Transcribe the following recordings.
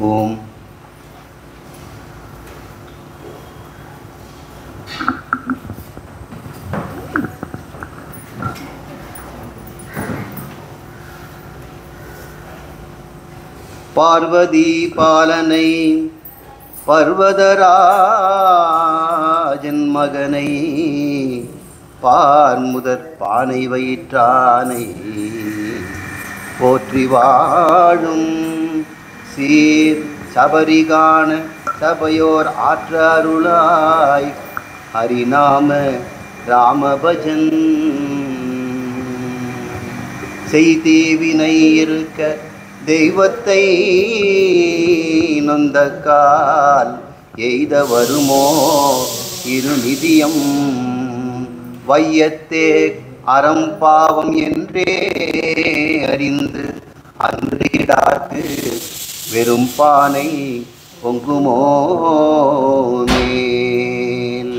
ஓம் பார்வதி பாலனை பர்வதராஜன் மகனை பார்முதற் பானை வயிற்றானை போற்றி வாழும் சீர் சபரிகான சபையோர் ஆற்ற அருளாய் ஹரிநாம ராமபஜன் செய்தீவினை இருக்க தெய்வத்தை நொந்த கால் எய்த வருமோ இருநிதியம் வையத்தே அறம் பாவம் என்றே அறிந்து அன்றிடாது வெறும் பானை பொங்குமோ மேல்.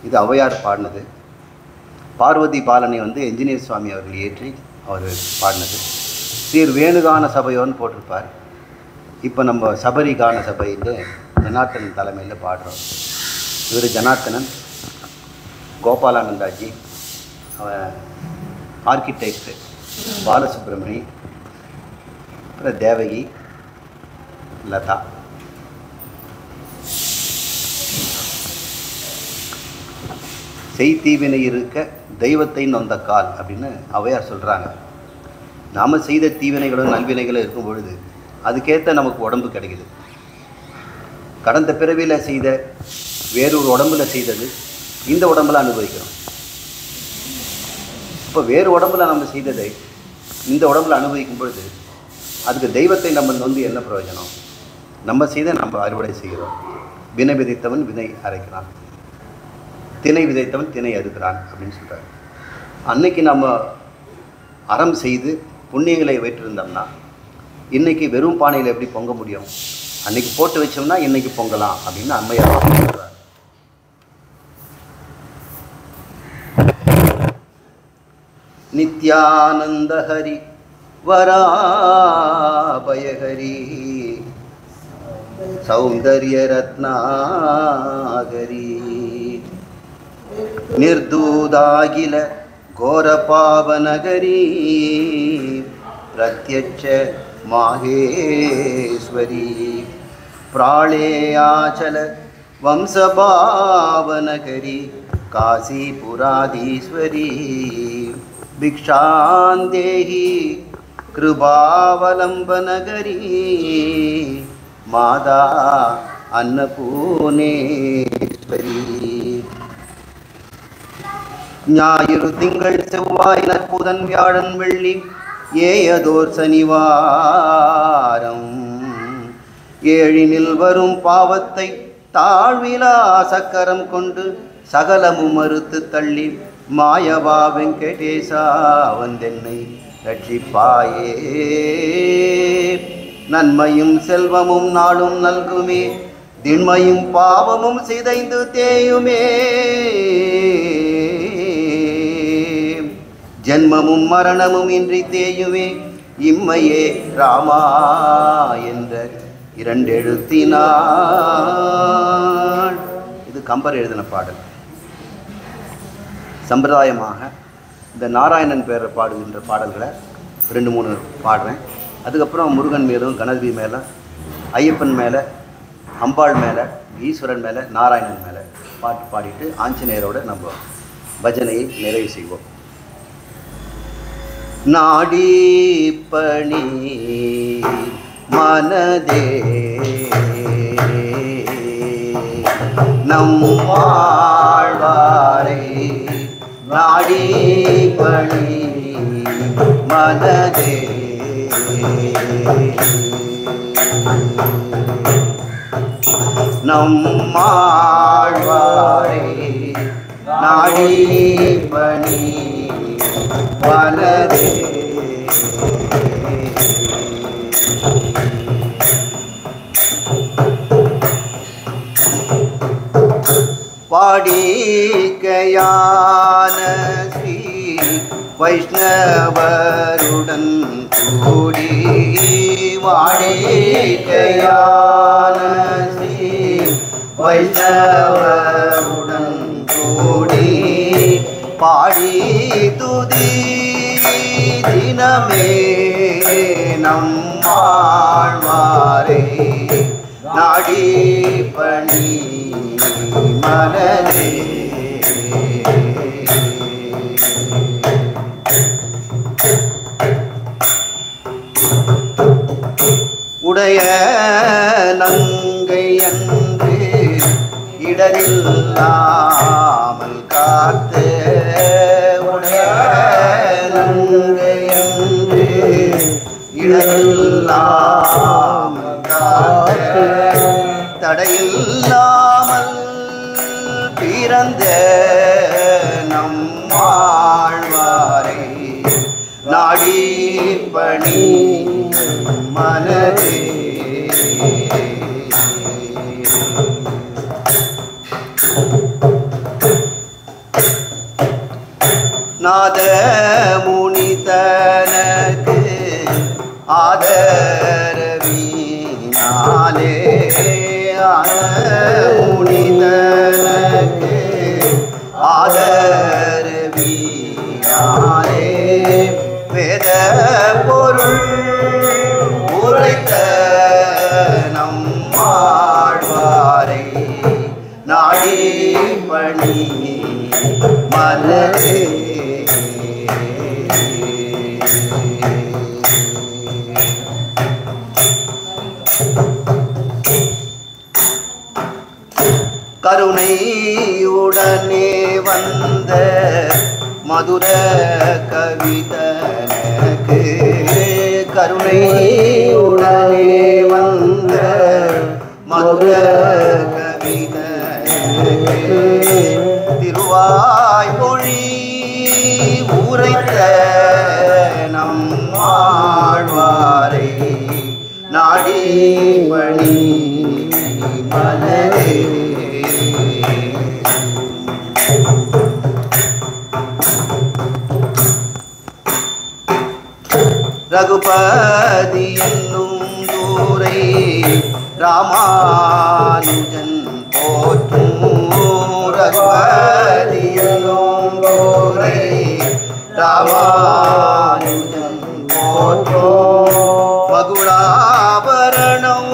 இது ஔவையார் பாடினது. பார்வதி பாலனை என்ஜினியர் சுவாமி அவர்கள் இயற்றி அவர் பாடினது. சீர் வேணுகான சபையோன்னு போட்டிருப்பார். இப்போ நம்ம சபரி கான சபையில் ஜனார்த்தனன் தலைமையில் பாடுறோம். இவர் ஜனார்த்தனன், கோபாலானந்தாஜி, அவன் ஆர்கிடெக்ட் பாலசுப்ரமணி, அப்புறம் தேவகி, லதா. செய்தீவினை இருக்க தெய்வத்தை நொந்த கால் அப்படின்னு ஔவையார் சொல்கிறாங்க. நாம் செய்த தீவினைகளும் நல்வினைகளும் இருக்கும் பொழுது அதுக்கேற்ற நமக்கு உடம்பு கிடைக்குது. கடந்த பிறவியில் செய்த வேறொரு உடம்புல செய்தது இந்த உடம்புல அனுபவிக்கிறோம். இப்போ வேறு உடம்புல நம்ம செய்ததை இந்த உடம்புல அனுபவிக்கும் பொழுது அதுக்கு தெய்வத்தை நம்ம என்ன பிரயோஜனம்? நம்ம செய்த நம்ம அறுவடை செய்கிறோம். வினை விதைத்தவன் வினை அரைக்கிறான், திணை விதைத்தவன் திணை அறுக்கிறான் அப்படின்னு சொல்கிறார். அன்னைக்கு நம்ம அறம் செய்து புண்ணியங்களை வைத்திருந்தோம்னா இன்றைக்கி வெறும் பானையில் எப்படி பொங்க முடியும்? அன்னைக்கு போட்டு வச்சோம்னா இன்றைக்கி பொங்கலாம் அப்படின்னு அம்மையார் சொல்கிறார். நித்யானந்த ஹரி வராபயஹரி சௌந்தர்ய ரத்னாகரி நிர்தூதாகில கோர பாவனகரி பிரத்யட்ச மாகேஸ்வரி பிராளேயாச்சல வம்சபாவனகரி காசிபுராதீஸ்வரி भिक्षान्देहि कृपावलम्बनगरी माता अन्नपूर्णेश्वरी ஞாயிறு திங்கள் செவ்வாய் நற்புதன் வியாழன் வெள்ளி ஏயதோர் சனிவாரம் ஏழினில் வரும் பாவத்தை தாழ்விலா சக்கரம் கொண்டு சகலமும் மறுத்து தள்ளி மாயவா வெங்கடேசா வந்தென்னை ரட்சிப்பாயே. நன்மையும் செல்வமும் நாளும் நல்குமே, திண்மையும் பாவமும் சிதைந்து தேயுமே. ஜன்மமும் மரணமும் இன்றி தேயுமே, இம்மையே ராமா என்ற இரண்டெழுத்தினாள். இது கம்பர் எழுதின பாடல். சம்பிரதாயமாக இந்த நாராயணன் பேரை பாடுகின்ற பாடல்களை 2-3 பாடுறேன். அதுக்கப்புறம் முருகன் மேலும் கணபதி மேலே, ஐயப்பன் மேலே, அம்பாள் மேலே, ஈஸ்வரன் மேலே, நாராயணன் மேலே பாட்டு பாடிட்டு ஆஞ்சநேயரோட நம்ம பஜனையை நிறைவு செய்வோம். நாடி பணி மனதே நம் வாழ்வாரை நாடி பணி மனதே நம் வாழ்வாரை நாடி பணி மனதே வாடிக்கையான ஸ்ரீ வைஷ்ணவருடன் கூடி வாடிக்கையான வைஷ்ணவருடன் கூடி பாடி துதி தினமே நம்மாழ்வாரே நாடி பணி மனதே. உடைய நங்கை அன்று இடரில்லாமல் காத்து உடைய நங்கை அன்று இடரில்லாமல் காத்து தடையில்லாமல் பிறந்த நம்மாழ்வாரை நாடி பணி மனதே. நாத முனி தனக்கு ஆதரவினாலே முனி தனக்கு ஆதரவினாலே வேத பொருள் உரைத்த நம்மாழ்வாரை நாடி பணி மலரே. கருணையுடனே வந்த மதுர கவிதனுக்கு கருணையுடனே வந்த மதுர கவிதனுக்கு திருவாய் மொழி உரைத்த நம்மாழ்வாரை நாடி பணி மலரே. ரகுபதி என்னும் தூரை ராமானுஜன் போற்றும் ரகுபதி என்னும் தூரை ராமானுஜன் போற்றும் மகுளாபரணம்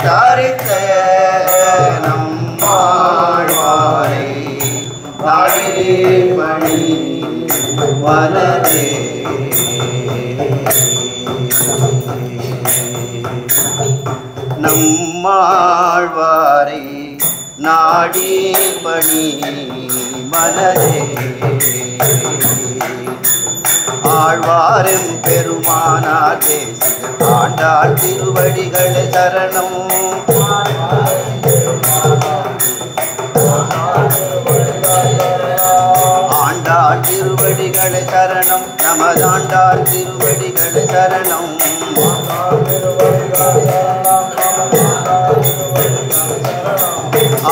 தரித்த நம்மாழ்வாரை நாடி பணி மலரே. நம்மாழ்வாரை நாடி பணி மலரே. ஆழ்வாரும் பெருமானார் தேசிகர் ஆண்டாள் திருவடிகள் சரணம். ஆண்டாள் திருவடிகள் சரணம் நமதாண்டாள் திருவடிகள் சரணம்.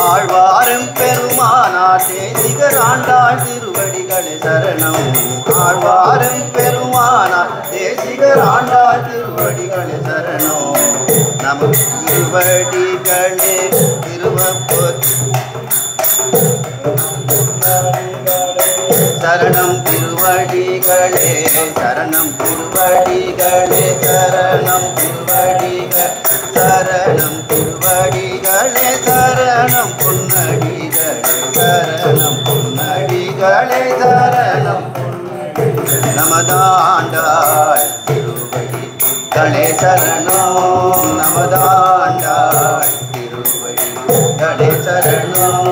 ஆழ்வாரும் பெருமானார் தேசிகர் ஆண்டாள் திருவடிகள் சரணம். ஆழ்வாரும் பெருமானார் தேசிகர் ஆண்டாள் திருவடிகள் சரணம். நம திருவடிகளே திருவப்பொற் சரணம் திருவடிகளே சரணம் திருவடிகளே சரணம் திருவடிகளே சரணம் திருவடிகளே சரணம் பொன்னடிகளே சரணம் பொன்னடிகளே சரணம். நமதாண்டாள் திருவடிகளே சரணம் நமதாண்டாள் திருவடிகளே சரணம்.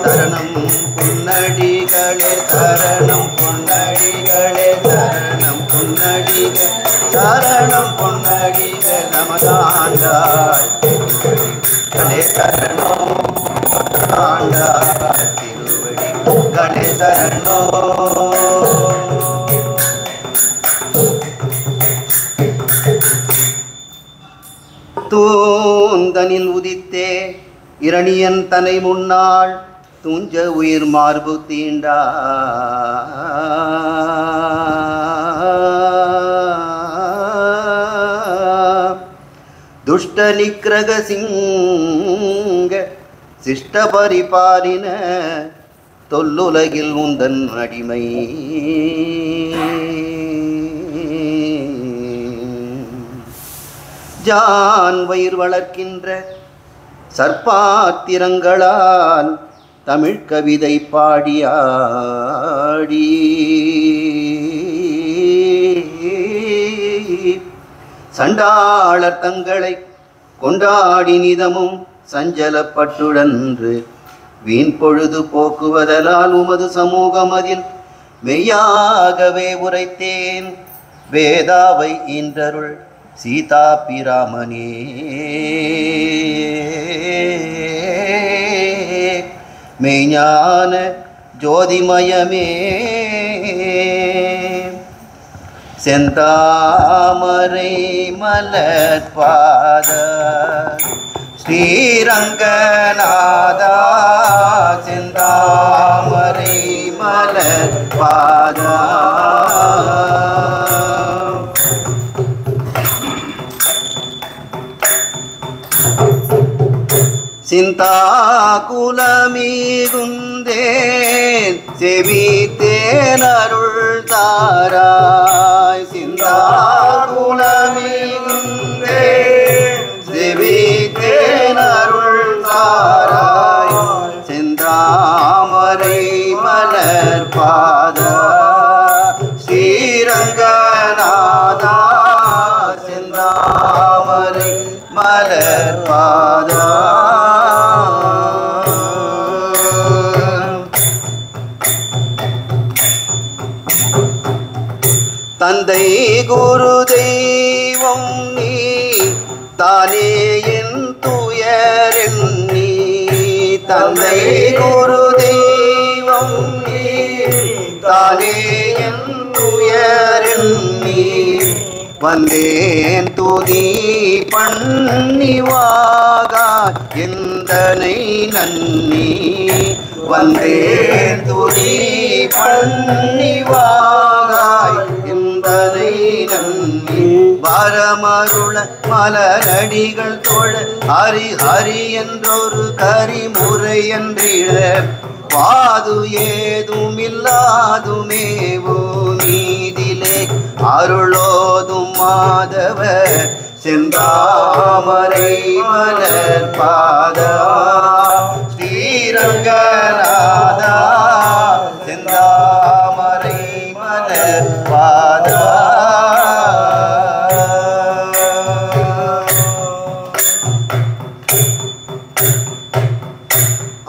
சரணம் பொன்னடிகளே சரணம் பொன்னடிகளே சரணம் பொன்னடிகளே சரணம் பொன்னடிகளே நமதாண்டாள் திருவடிகளே சரணம் ஆண்டாள் திருவடிகளே சரணம். தூந்தனில் உதித்தே இரணியன் தனை முன்னாள் துஞ்ச உயிர் மார்பு தீண்டா துஷ்ட நிக்கிரக சிங்க சிஷ்ட பரிபாலின தொல்லுலகில் உந்தன் அடிமை ஜான் வயிர் வளர்க்கின்ற சர்ப்பாத்திரங்களால் தமிழ் கவிதை பாடியாடி சண்டாளர் தங்களை கொண்டாடி நிதமும் சஞ்சலப்பட்டுடன்று வீண் பொழுது போக்குவதலால் உமது சமூகம் அதில் மெய்யாகவே உரைத்தேன் வேதாவை ஈன்றருள் சீதா பிராமனே மெய்ஞான ஜோதிமயமே செந்தாமரை மலர்பாத ஸ்ரீரங்கநாதா செந்தாமரை மலர்பாத சிந்தாகுலமிகுந்தேன் செவித்தேன் அருள் தாராய் சிந்தாகுலமிகுந்தேன் செவித்தேன் அருள் தாராய் செந்தாமரை மலர்பாத ஸ்ரீரங்கநாதா செந்தாமரை மலர்பாதா தந்தை குரு தெய்வம் நீ தானே என் துயரென் நீ தந்தை குரு தெய்வம் நீ தானே என் துயரென் நீ வந்தேன் துதி பண்ணிவாகா எந்தனை நன்னி வந்தேன் துதி பண்ணிவாகாய் எந்தனை நன்னி வரமருள மலரடிகள் தோழ ஹரி ஹரி என்றொரு கரிமுறை என்றிட வாது ஏதுமில்லாதுமேவோ நீதிலே அருளோதும் மாதவ செந்தாமரை மலர்பாதா ஸ்ரீரங்கநாதா செந்தாமரை மலர்பாதா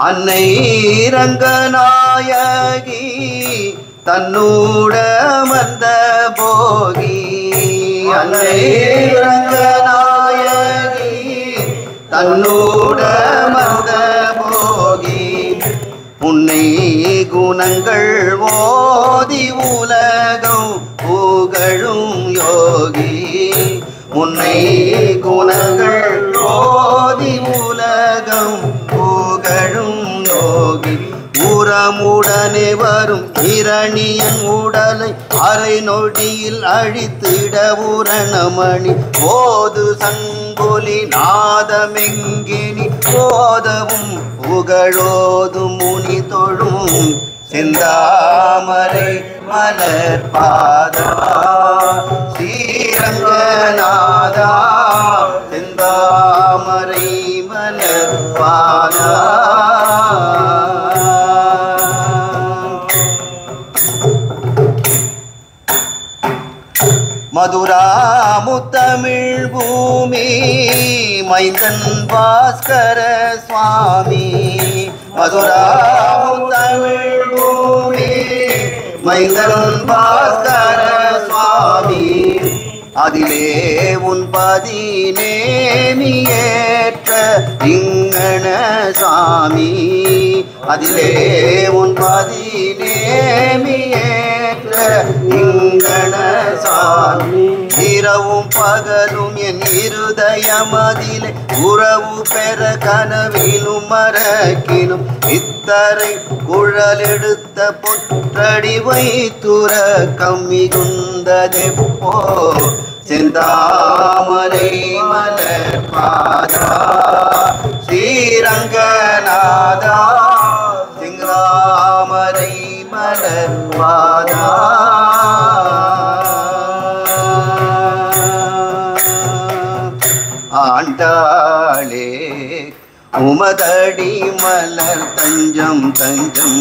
அன்னை ரங்கநாயகி தன்னூட மந்த போகி அன்னை ரங்கநாயகி தன்னூட மந்த போகி உன்னை குணங்கள் ஓதி உலகம் புகழும் யோகி உன்னை குணங்கள் ஓதி உலகம் புகழும் யோகி உரமுடனே வரும் இரணியன் உடலை அரை நொடியில் அழித்திட உரணமணி போது சங்கொலி நாதமெங்கினி போதவும் புகழோதும் முனி தொழும் செந்தாமரை மலர்பாதா ஸ்ரீரங்கநாதா செந்தாமரை மலர்பாதா மதுரா முத்தமிழ் பூமி மைந்தன் பாஸ்கர சுவாமி மதுரா முத்தமிழ் பூமி மைந்தன் பாஸ்கர சுவாமி அதிலே உன் பதினேமியேற்ற இங்கண சாமி அதிலே உன் பதினேமியேற்ற இங்கண சாமி இரவும் பகலும் என் இருதயமதிலே உறவு பெற கனவிலும் மறக்கினும் இத்தரை குழலெடுத்த பொற்றடி வைத்துற கம்மிகுந்ததெப்போ செந்தாமரை மலர் பாதா ஸ்ரீரங்கநாதா சிங்காமரை மலர் பாதா ஆண்டாளே உமதடி மலர் தஞ்சம் தஞ்சம்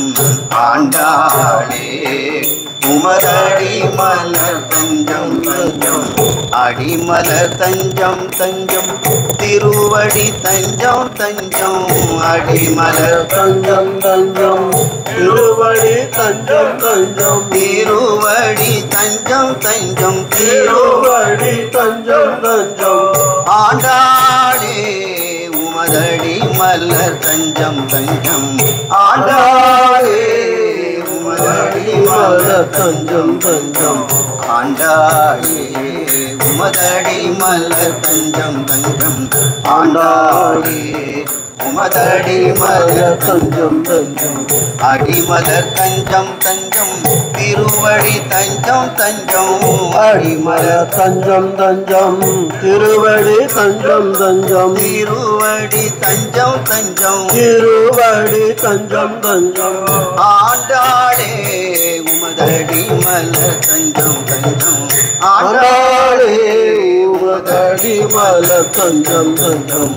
ஆண்டாளே உமதடி மலர் தஞ்சம் தஞ்சம் அடிமலர் தஞ்சம் தஞ்சம் திருவடி தஞ்சம் தஞ்சம் அடிமலர் தஞ்சம் தஞ்சம் திருவடி தஞ்சம் தஞ்சம் திருவடி தஞ்சம் தஞ்சம் திருவடி தஞ்சம் தஞ்சம் ஆண்டாளே உமதடி மலர் தஞ்சம் தஞ்சம் ஆண்டாளே உமதடி மலர் தஞ்சம் தஞ்சம் ஆண்டாளே உமதடி மலர் தஞ்சம் தஞ்சம் ஆண்டாளே உமதடி மலர் தஞ்சம் தஞ்சம் அடிமலர் தஞ்சம் தஞ்சம் திருவடி தஞ்சம் தஞ்சம் அடிமலர் தஞ்சம் தஞ்சம் திருவடி தஞ்சம் தஞ்சம் திருவடி தஞ்சம் தஞ்சம் திருவடி தஞ்சம் தஞ்சம் ஆண்டாளே உமதடி மலர் தஞ்சம் தஞ்சம் ஆண்டாளே உமதடி மலர் தஞ்சம் தஞ்சம்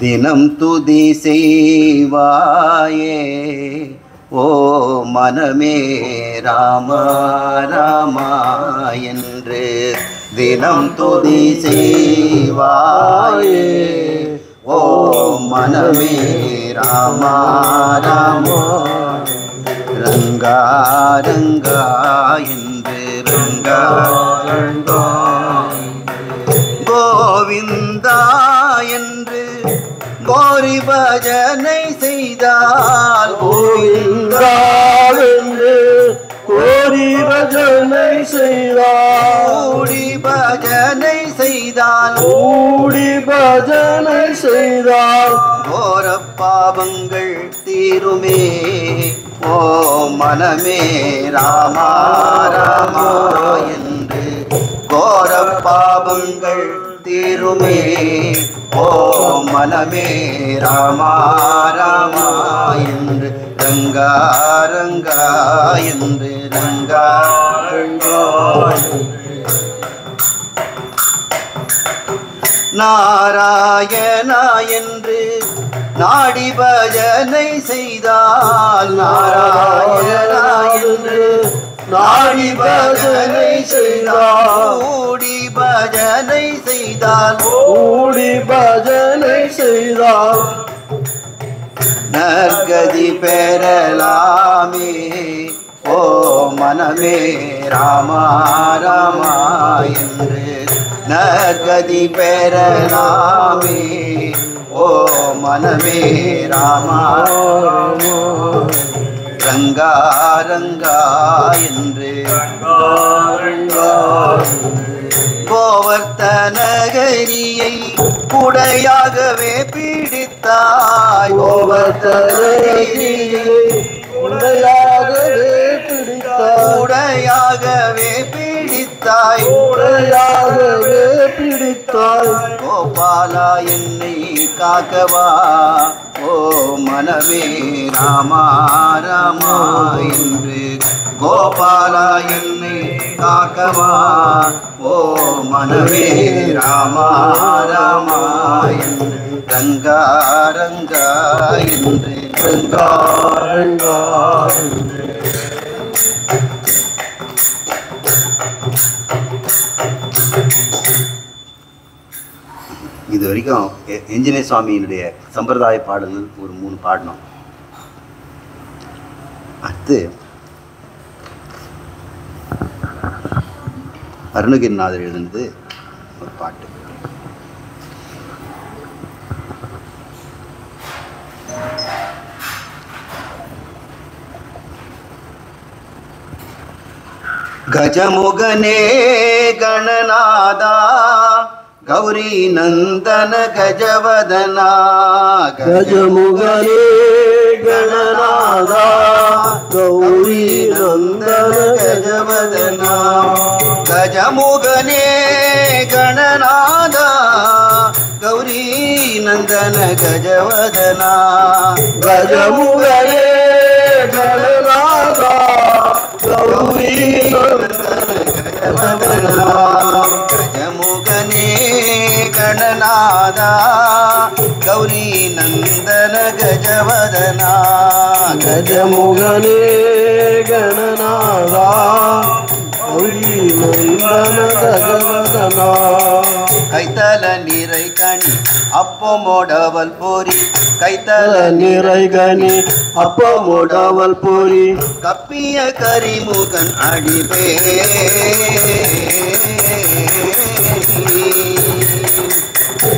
தினம் துதி செய்வாயே ஓ மனமே ராம ராமா என்று தினம் துதி செய்வாயே ஓ மனமே ராமா ராமா ரங்கா ரங்கா என்று ரங்கா ரங்கா கோவிந்தா என்று கோரி பஜனை செய்தால் கோவிந்தா என்று கோரி பஜனை செய்தால் ஓடி பஜனை செய்தால் ஓடி பஜனை செய்தால் கோர பாவங்கள் தீருமே ஓ மனமே ராமா ராமா என்று கோர பாவங்கள் தீருமே ஓ மனமே ராமா ராமா என்று ரங்கா ரங்கா என்று ரங்கா ரங்கா நாராயணா என்று நாடி பஜனை செய்தால் நாராயணா என்று நாடி பஜனை செய்தால் ஓடி பஜனை செய்தால் ஓடி பஜனை செய்தால் நற்கதி பெறலாமே ஓ மனமே ராமா ராமா என்று நற்கதி பெறலாமே ஓ மனமே ராமா ராமா ரங்கா ரங்கா என்று கோவர்த்தனகிரியை குடையாகவே பிடித்தாய் கோவர்த்தனகிரியை குடையாகவே பிடித்தாய் உடையாகவே பிடித்தாய் உடையாகவே பிடித்தாய் கோபாலா என்னை காக்கவா ஓ மனமே ராமா ராமா என்று கோபாலா என்னை காக்கவா ஓ மனமே ராமா ராமா என்று ரங்கா ரங்கா என்று ரங்கா ரங்கா என்று இது வரைக்கும் என்ஜினியர் சுவாமியினுடைய சம்பிரதாய பாடல்கள் ஒரு 3 பாடணும். அடுத்து அருணகிரிநாதர் எழுதுனது ஒரு பாட்டு. கஜமுகனே கணநாதா ಗೌರಿ ನಂದನ ಗಜವದನ ಗಜಮುಗನೇ ಗಣನಾದ ಗೌರಿ ನಂದನ ಗಜವದನ ಗಜಮುಗನೇ ಗಣನಾದ ಗೌರಿ ನಂದನ ಗಜವದನ ಗಜಮುಗನೇ ಗಣನಾದ ಗೌರಿ ನಂದನ ಗಜವದನ ಗಜಮುಗನೇ ಗಣನಾದ ಗೌರಿ ನಂದನ ಗಜವದನ ಗಜಮುಗನೇ ಗಣನಾದ ಗೌರಿ ನಂದನ ಗಜವದನ கைத்தல நீரை கணி அப்போ மோடவல் போரி கைத்தல நீரை கனி அப்போ மோடவல் போரி கப்பிய கரிமுகன் அடிபே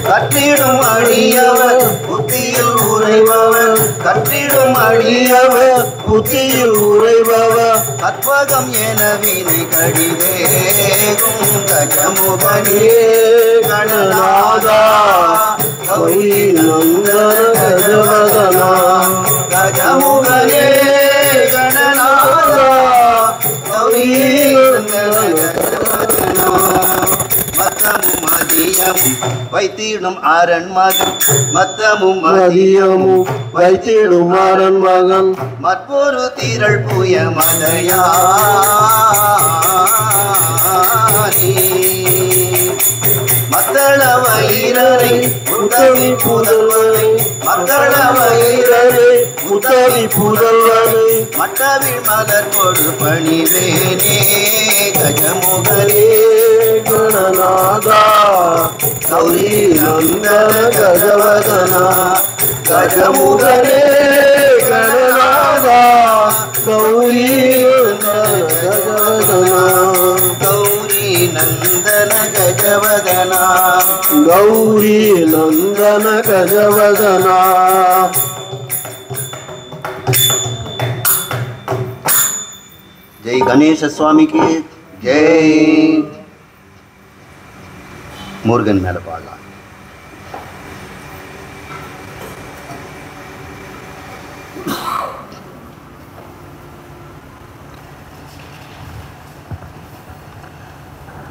கற்றிடும் அடியவர் புத்தியில் உறைபவர் கற்றிடும் அடியவர் புத்தியில் உறைபவர் கற்பகம் என வினை கடிதேகும் கஜமுகனே கணநாதா கௌரி நந்தன கஜவதனா கஜமுகனே கணநாதா கௌரி நந்தன கஜவதனா மத்தமும் மதியமும் வைத்திடும் அரண் மகன் மத்தமும் மதியமும் வைத்திடும் அரண் மகன் மற்றொரு திரள் புய மதையானி மத்தள வயிறரை முத்தமி புதல்வனை மத்தள வயிறரை முத்தமி புதல்வனை மட்டவிழ் மலர் கொடு பணிவேனே கஜமுகனே கணநாதா கௌரி நந்தன கஜவதனா கஜமுகனே கணநாதா கௌரி நந்தன கஜவதனா கௌரி நந்தன கஜவதனா கௌரி நந்தன கஜவதனா जय गणेश स्वामी की जय मुर्गन மேல பாடலாம்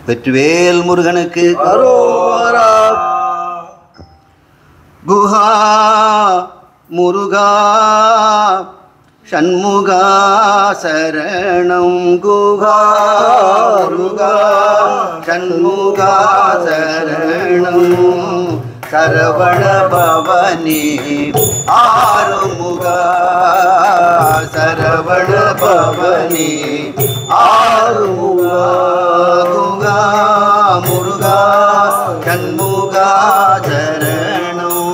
வெற்றிவேல் முருகனுக்கு அரோரா குஹா முருகா ஷண்முகா சரணம் குஹா முருகா ஷண்முகா சரணம் சரவண பவனி ஆறுமுகா சரவண பவனி ஆறுமுகா குஹா முருகா ஷண்முகா சரணம்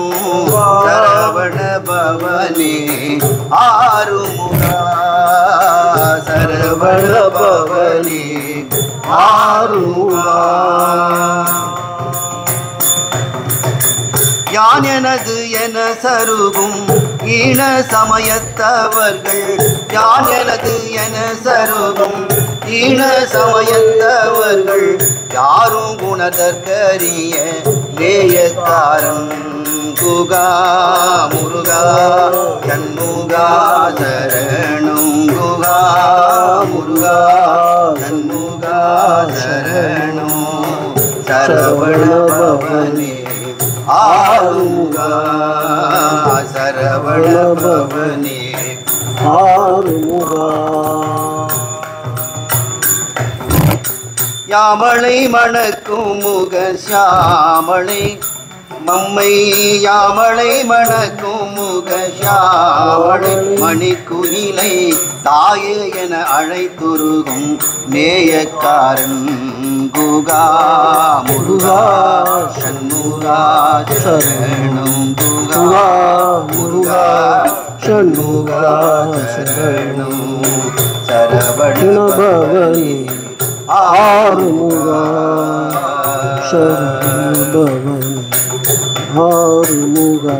சரவண பவனி ஆறுமுகா சரவண பவனி ஆறுமுகா யான் எனது என சருகும் ஈன சமயத்தவர்கள் யான் எனது என சருகும் ஈன சமயத்தவர்கள் யாரும் குணதற்கரிய நேயக்காரன் குகா முருகா ஷண்முகா சரணம் குகா முருகா ஷண்முகா சரணம் சரவண பவனி ஆறுமுகா சரவண பவனி ஆறுமுகா யாமளை மணக்கும் முக சியாமளை மம்மை யாமளை மணக்கும் முக சியாமளை மணிக்குயிலை தாயே என அழைத்துருகும் நேயக்காரன் குகா முருகா ஷண்முகா சரணம் குகா முருகா ஷண்முகா சரணம் சரவண பவனி ஆறுமுகா சரண பவனி ஆறுமுகா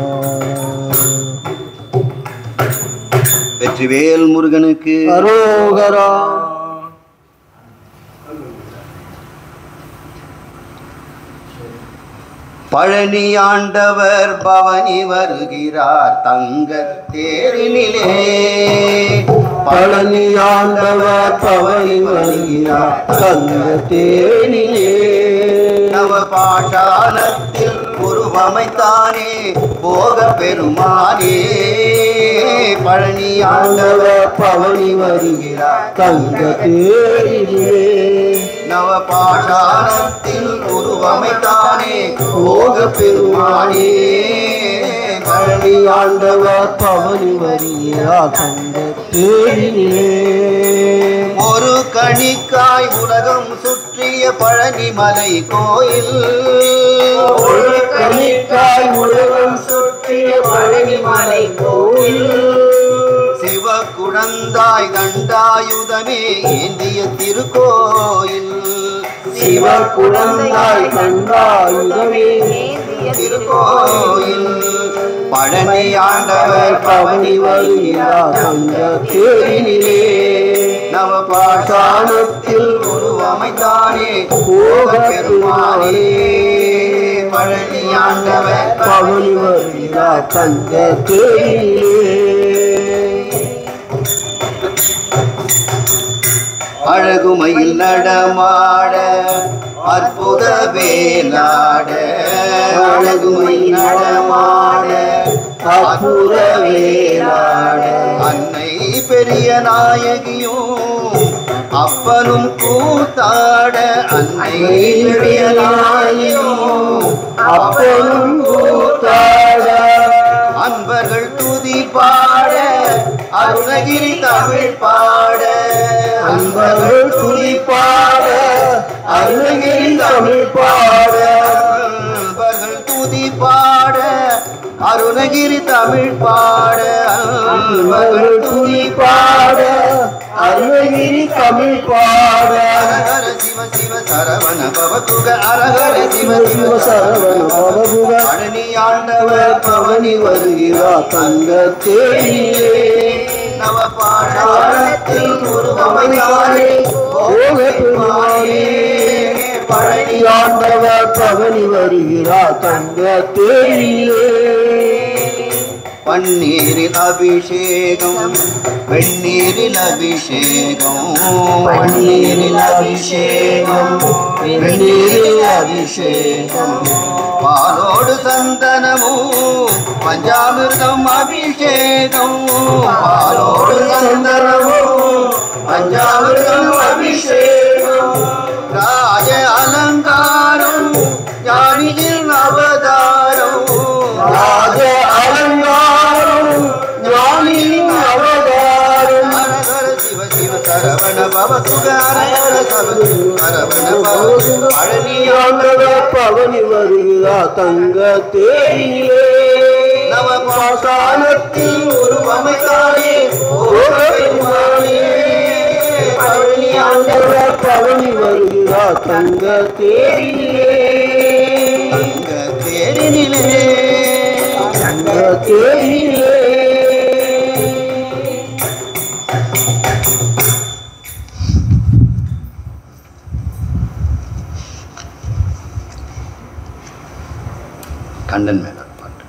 வெற்றிவேல் முருகனுக்கு அரோகரா. பழனி ஆண்டவர் பவனி வருகிறார் தங்க தேரினிலே. பழனி ஆண்டவர் பவனி வருகிறார் தங்க தேரினிலே. நவ பாஷாணத்தில் உருவமைத்தானே போக பெருமானே. பழனி ஆண்டவர் பவனி வருகிறார் தங்க தேரினிலே. நவ பாஷாணத்தில் உருவமைத்தானே போக பெருமானே. பழனி ஆண்டவர் பவனி வருகிறார் தங்க தேரினிலே. ஒரு கணிக்காய் உலகம் சுற்றிய பழனிமலை கோயில். ஒரு கணிக்காய் உலகம் சுற்றிய பழனிமலை கோயில். சிவ குழந்தாய் தண்டாயுதமே ஏந்திய திருக்கோயில். சிவ குழந்தாய் தண்டாயுதமே திருக்கோயில். பழனி ஆண்டவர் பவனி வருகிறார் தங்க தேரினிலே. நவ பாஷாணத்தில் உருவமைத்தானே போக பெருமானே. பழனி ஆண்டவர் பவனி வருகிறார் தங்க தேரினிலே. அழகுமையில் நடமாட அற்புத வேலாட. அழகுமையில் நடமாட அற்புத வேலாட. அன்னை பெரிய நாயகியும் அப்பனும் கூத்தாட. அன்னை பெரிய நாயகியும் அப்பனும் கூத்தாட. அன்பர்கள் துதி பாட அருணகிரி தமிழ் பாட. அன்பர்கள் துதி பாட அருணகிரி தமிழ் பாட. அன்பர்கள் துதி பாட அருணகிரி தமிழ் பாட. அன்பர்கள் துதி பாட அருணகிரி தமிழ் பாட. ஹர சிவ சிவ சரவண பவகுக. அரஹர சிவ சிவ சரவண பவகுக. பழனி ஆண்டவர் பவனி வருகிறார் தங்க தேரினிலே. நவ பாஷாணத்தில் உருவமைத்தானே போக பெருமானே. பழனி ஆண்டவர் பவனி வருகிறார் தங்க தேரினிலே. பன்னீரில் அபிஷேகம் வெந்நீரில் அபிஷேகம். பன்னீரில் அபிஷேகம் வெந்நீரில் அபிஷேகம். பாலோடு சந்தனமும் பஞ்சாமிர்தம் அபிஷேகம். பாலோடு சந்தனமும் பஞ்சாமிர்தம் அபிஷேகம். ராஜ அலங்காரம் ஞானியின் அவதாரம். ராஜ அலங்காரம் ஞானியின் அவதாரம். ஹர சிவ சிவ சரவண பவசுக. ஹர சரவண பவசுக. பழனி ஆண்டவர் பவனி வருகிறார் தங்க தேரினிலே. நவ பாஷாணத்தில் உருவமைத்தானே போக பெருமானே. பழனி ஆண்டவர் பவனி வருகிறார் தங்க தேரினிலே. தங்க தேரினிலே. தங்க தேரினிலே. கண்ணன் மேல பாட்டு.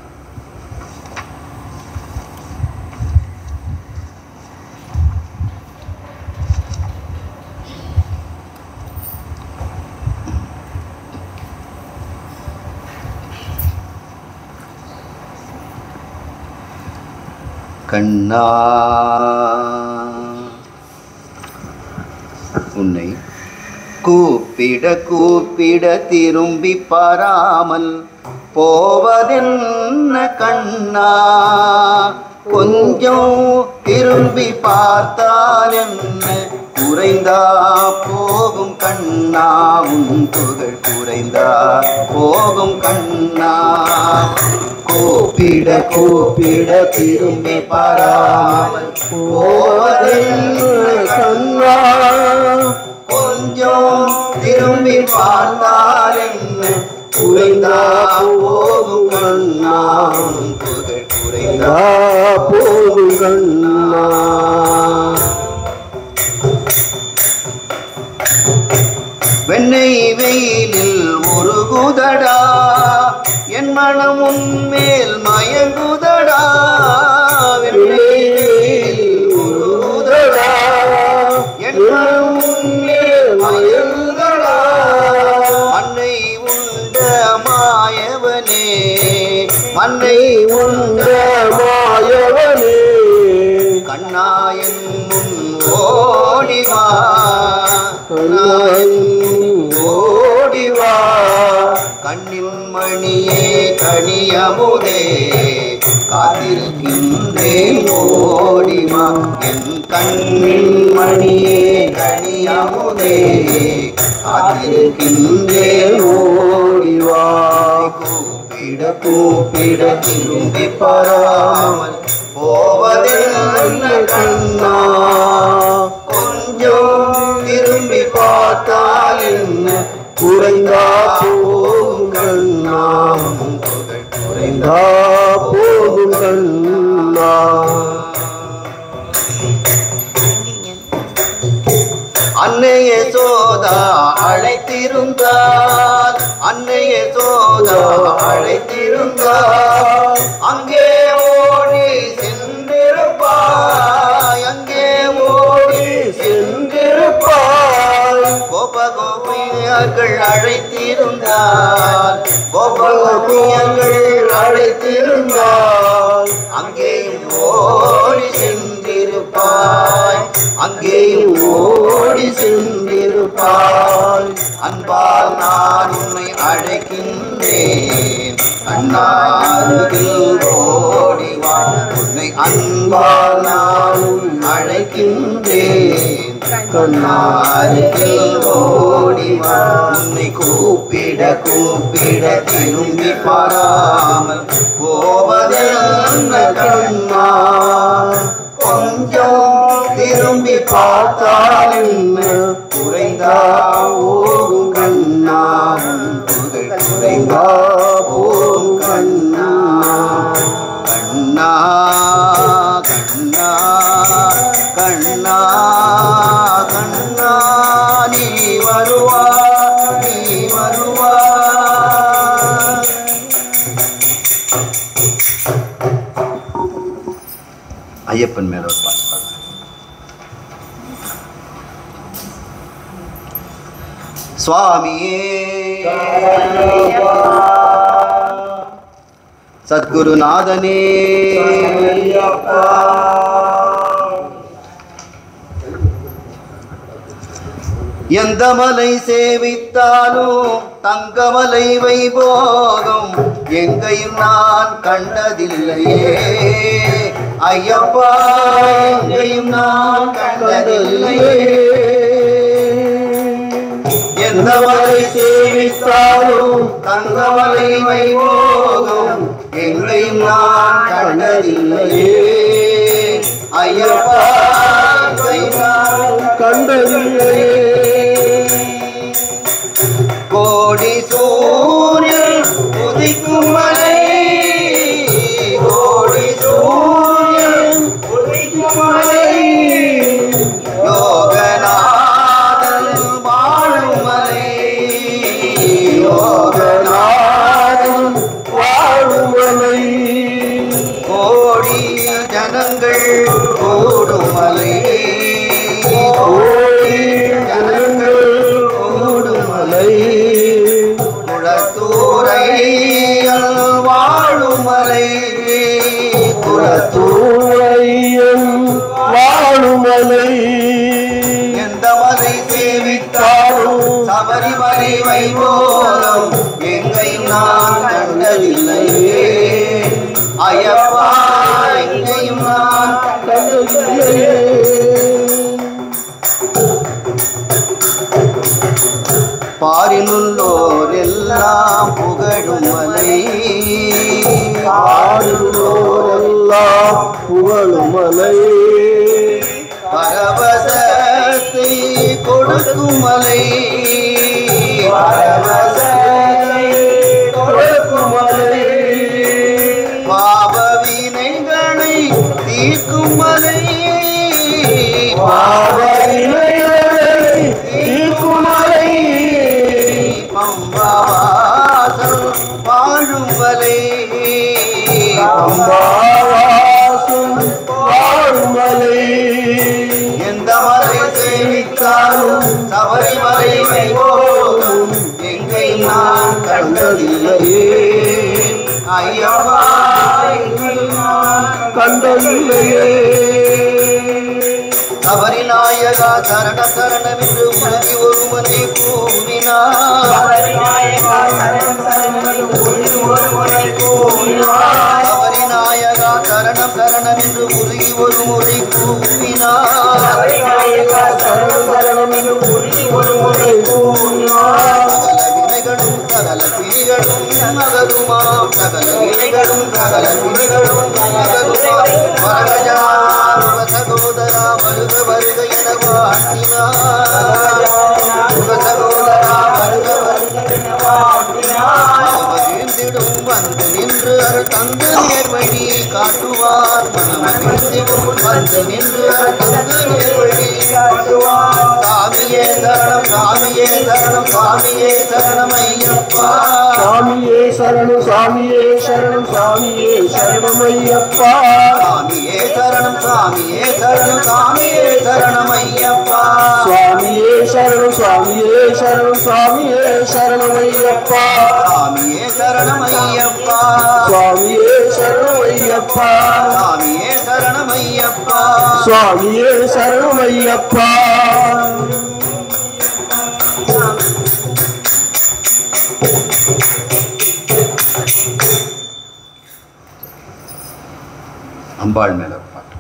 கண்ணா உன்னை கூப்பிட கூப்பிட திரும்பி பாராமல் போவதென்ன கண்ணா. கொஞ்சம் திரும்பி பார்த்தால் என்ன குறைந்தா போகும் கண்ணா. உன் புகழ் குறைந்தா போகும் கண்ணா. கூப்பிட கூப்பிட திரும்பி பாராமல் போவதென்ன கண்ணா. கொஞ்சம் திரும்பி பார்த்தால் என்ன குறைந்தா போகும் கண்ணா. உன் புகழ் குறைந்தா போகும் கண்ணா. வெண்ணெய் வெயிலில் உருகுதடா மனம் உன்மேல் மயங்குதடா என் மனம் உன்மேல் மயங்குதடா மண்ணை உண்ட மாயவனே மண்ணை உண்ட மாயவனே கண்ணாயன் முன் ஓடிவா ஓடிவா கண்ணின் மணியே கனியமுதே காத்திருக்கின்றேன் ஓடிவா என் கண்ணின் மணியே கனியமுதே காத்திருக்கின்றேன் ஓடிவா கூப்பிட கூப்பிட திரும்பி பாராமல் போவதென்ன கண்ணா கொஞ்சம் திரும்பி பார்த்தால் என்ன குறைந்தா போகும் கண்ணா குறைந்தா போகும் கண்ணா அன்னையே சோதா அழைத்திருந்தார் அன்னையே சோதா அழைத்திருந்தார் அங்கே ஓடி சென்றிருப்பாய் அங்கே ஓடி சென்றிருப்பாய் கோபகோபியர்கள் அழைத்திருந்தார் கோபகோபியர்கள் அழைத்திருந்தார் அங்கேயும் ஓடி சென்றிருப்பாய் அங்கேயும் ஓடி சென்றிருப்பாய் அன்பால் நான் உன்னை அழைக்கின்றேன் அண்ணாருகில் ஓடிவா உன்னை அன்பால் நான் அழைக்கின்றேன் கண்ணாருகில் ஓடிவா உன்னை கூப்பிட கூப்பிட திரும்பி பாராமல் போவதென்ன கண்ணா கொஞ்சம் திரும்பி பார்த்தால் என்ன குறைந்தா போகும் கண்ணா குறைந்தா போகும் கண்ணா கண்ணா கண்ணா கண்ணா கண்ணா நீ வருவா நீ வருவா ஐயப்பன் மேல ஒரு பாட்டு பாடுறேன். சுவாமியே சத்குருநாதனே எந்த மலை சேவித்தாலும் தங்கமலை வைபோகம் எங்கையும் நான் கண்டதில்லையே ஐயப்பா எங்கையும் நான் கண்டதில்லையே எந்த மலை சேவித்தாலும் தங்கமலை வைபோகம் எங்கையும் நான் கண்டதில்லையே ஐயப்பா நான் கண்டதில்லையே கோடி சூரியன் உதிக்கும் மலை கோடி சூரியன் உதிக்கும் மலை யோகநாதன் வாழும் மலை யோகநாதன் வாழும் மலை கோடி ஜனங்கள் கூடும் மலை கோடி ஜனங்கள் கூடும் மலை குளத்தூரையல் வாழும் மலை குளத்தூரையல் வாழும் மலை எந்த மலை சேவித்தாலும் சபரிமலை வைபோகம் எங்கையும் நான் கண்டதில்லையே ஐயப்பா எங்கையும் நான் கண்டதில்லையே பாரினுள்ளோர் எல்லாம் புகழும் மலை பாரினுள்ளோர் எல்லாம் புகழும் மலை பரவசத்தை கொடுக்கும் மலை பரவசத்தை கொடுக்கும் மலை பாவ வினைகளை தீர்க்கும் மலை பாவ வினைகளை தீர்க்கும் மலை பம்பாவாசல் வாழும் மலை கண்டதில்லையே. சபரிநாயகா சரணம் சரணம் என்று உறுதி ஒருவனை கூறினார். சபரிநாயகா சரணம் சரணம் என்று உறுதி ஒருவனை கூறினார். சபரிநாயகா சரணம் சரணம் என்று உறுதி ஒருமுறை கூறினார். சபரிநாயகா சரணம் சரணம் என்று உறுதி ஒருமுறை கூறினார். சகல வினைகளும் நகருமாம். சகல வினைகளும் சகல வினைகளும் நகருமாம். வரகஜா சகோதரா வருக வருக என வாழ்த்தினார். சகோதரா வருக வருக என வாழ்த்தினார். மகிழ்ந்திடும் வந்து நின்று அருள் தந்து நேர்வழி காட்டுவார். மகிழ்ந்திடும் வந்து நின்று அருள் தந்து நேர்வழி காட்டுவார். சாமியே சரணம் சாமியே சரணம் சாமியே சரணம் ஐயப்பா. சாமியே சரணம் சாமியே சரணம் சாமியே சரணம் ஐயப்பா. சாமியே சரணம் சாமியே சரணம் சாமியே சரணம் ஐயப்பா. சுவாமியே சரணம் சுவாமியே சரணம் சுவாமியே சரணம் ஐயப்பா. சாமியே சரணம் ஐயப்பா. சுவாமியே சரணம் ஐயப்பா. சாமியே சரணம் ஐயப்பா. சுவாமியே சரணம் ஐயப்பா. அம்பாள் மேல பாட்டு.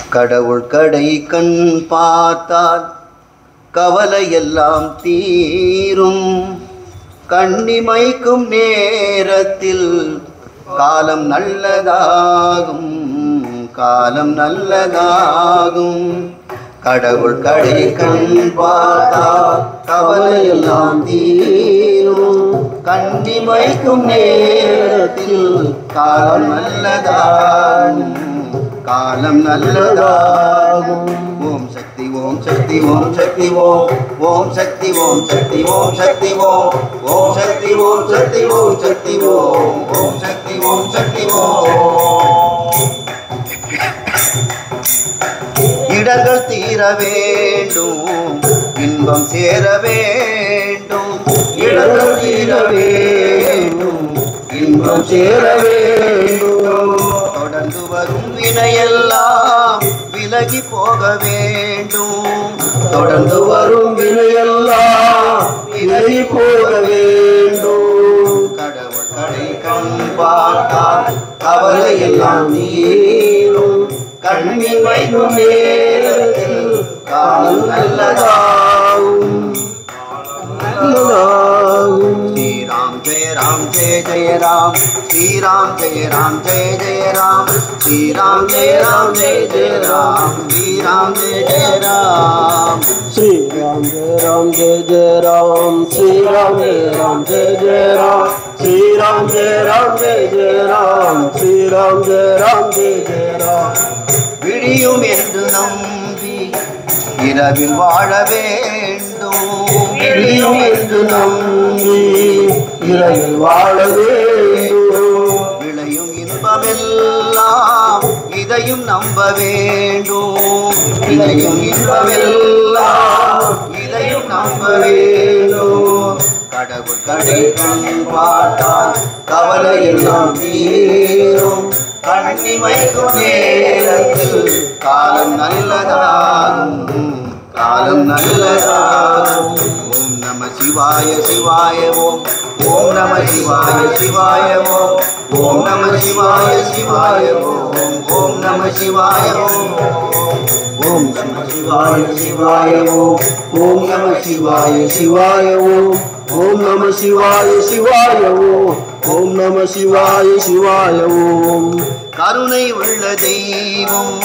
கடவுள் கடை கண் பார்த்தால் கவலையெல்லாம் தீரும். கண்ணிமைக்கும் நேரத்தில் காலம் நல்லதாகும். காலம் நல்லதாகும். கடவுள் கடை கண் பார்த்தால் கவலையெல்லாம் தீரும். கண்ணிமைக்கும் நேரத்தில் காலம் நல்லதாகும். காலம் நல்லதாகும். ஓம் சக்தி ஓம் சக்தி ஓம் சக்தி ஓம் ஓம் சக்தி ஓம் சக்தி ஓம் சக்தி ஓம் ஓம் சக்தி ஓம் சக்தி ஓம் சக்தி ஓம் ஓம் சக்தி ஓம் சக்தி ஓம். இடர்கள் தீர வேண்டும். இன்பம் சேர வேண்டும். இடர்கள் தீர வேண்டும். இன்பம் சேர வேண்டும். தொடர்ந்து வரும் வினையெல்லாம் விலகி போக வேண்டும். தொடர்ந்து வரும் வினையெல்லாம் விலகி போக வேண்டும். கடவுள் கடை கண் பார்த்தால் கவலையெல்லாம் நீரும். கண்ணில் வைக்கும் நேரத்தில் காலம் நல்லதாகும். ஸ்ரீராம் ஜெய ராம் ஜெய ஜெய ராம். ஸ்ரீராம் ஜெய ராம் ஜெய ஜெய ராம். ஸ்ரீராம் ஜெய ராம் ஜெய ஜெய ராம். ஸ்ரீராம் ஜெய ஜெய ராம். श्रीराम जय राम जय जय राम. श्रीराम जय राम जय जय राम. श्रीराम जय राम जय जय राम. श्रीराम जय राम जय जय राम. விடியும் என்று நம்பி இரவில் வாழ வேண்டும். விடியும் என்று நம்பி இரவில் வாழ வேண்டும். விளையும் இன்பமெல்லாம் இதையும் நம்ப வேண்டும். விளையும் இன்பமெல்லாம் இதையும் நம்ப வேண்டும். கடவுள் கடை கண் பார்த்தால் கவலையெல்லாம் தீரும். கண்ணிமைக்கும் நேரத்தில் காலம் நல்லதாகும். காலம் நல்லதாகும். ஓம் நம சிவாய சிவாய ஓம். ஓம் நம சிவாய சிவாய ஓம். ஓம் நம சிவாய சிவாய ஓம். ஓம் நம சிவாய ஓம். ஓம் நம சிவாய சிவாய ஓம். ஓம் நம சிவாய சிவாய ஓம். ஓம் நம சிவாய சிவாய ஓம். ஓம் நம சிவாய சிவாய ஓம். கருணை உள்ள தெய்வம்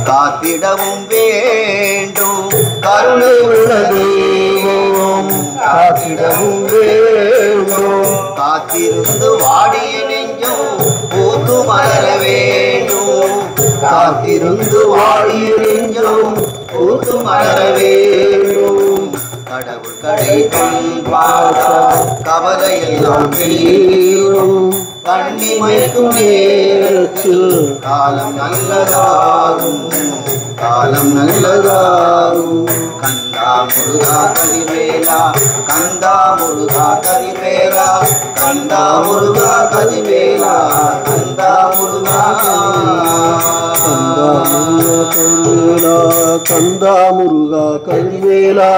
காத்திடவும் வேண்டும். கருணை உள்ள தெய்வம் காத்திடவும் வேண்டும். காத்திருந்து வாடிய நெஞ்சும் பூத்து மலர வேண்டும். காத்திருந்து வாடிய நெஞ்சும் பூத்து மலர வேண்டும். கடை கண் பார்த்தால் கவலையெல்லாம் தீரும். கண்ணிமைக்கும் நேரத்தில் காலம் நல்லதாகும், காலம் நல்லதாகும். கந்தா முருகா கதிர்வேலா, கந்தா முருகா கதிர்வேலா, கந்தா முருகா கதிர்வேலா, கந்தா முருகா. கந்தா முருகா கதிர்வேலா,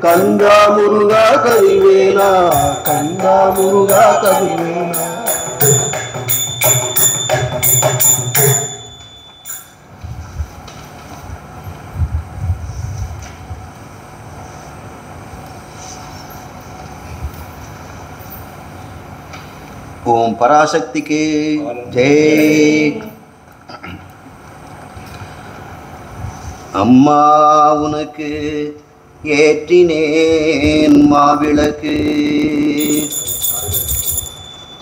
கந்தா முருகா கதிர்வேலா, கந்தா முருகா கதிர்வேலா. ஓம் பராசக்திக்கு ஜெய். அம்மா உனக்கு ஏற்றினேன் மாவிளக்கு,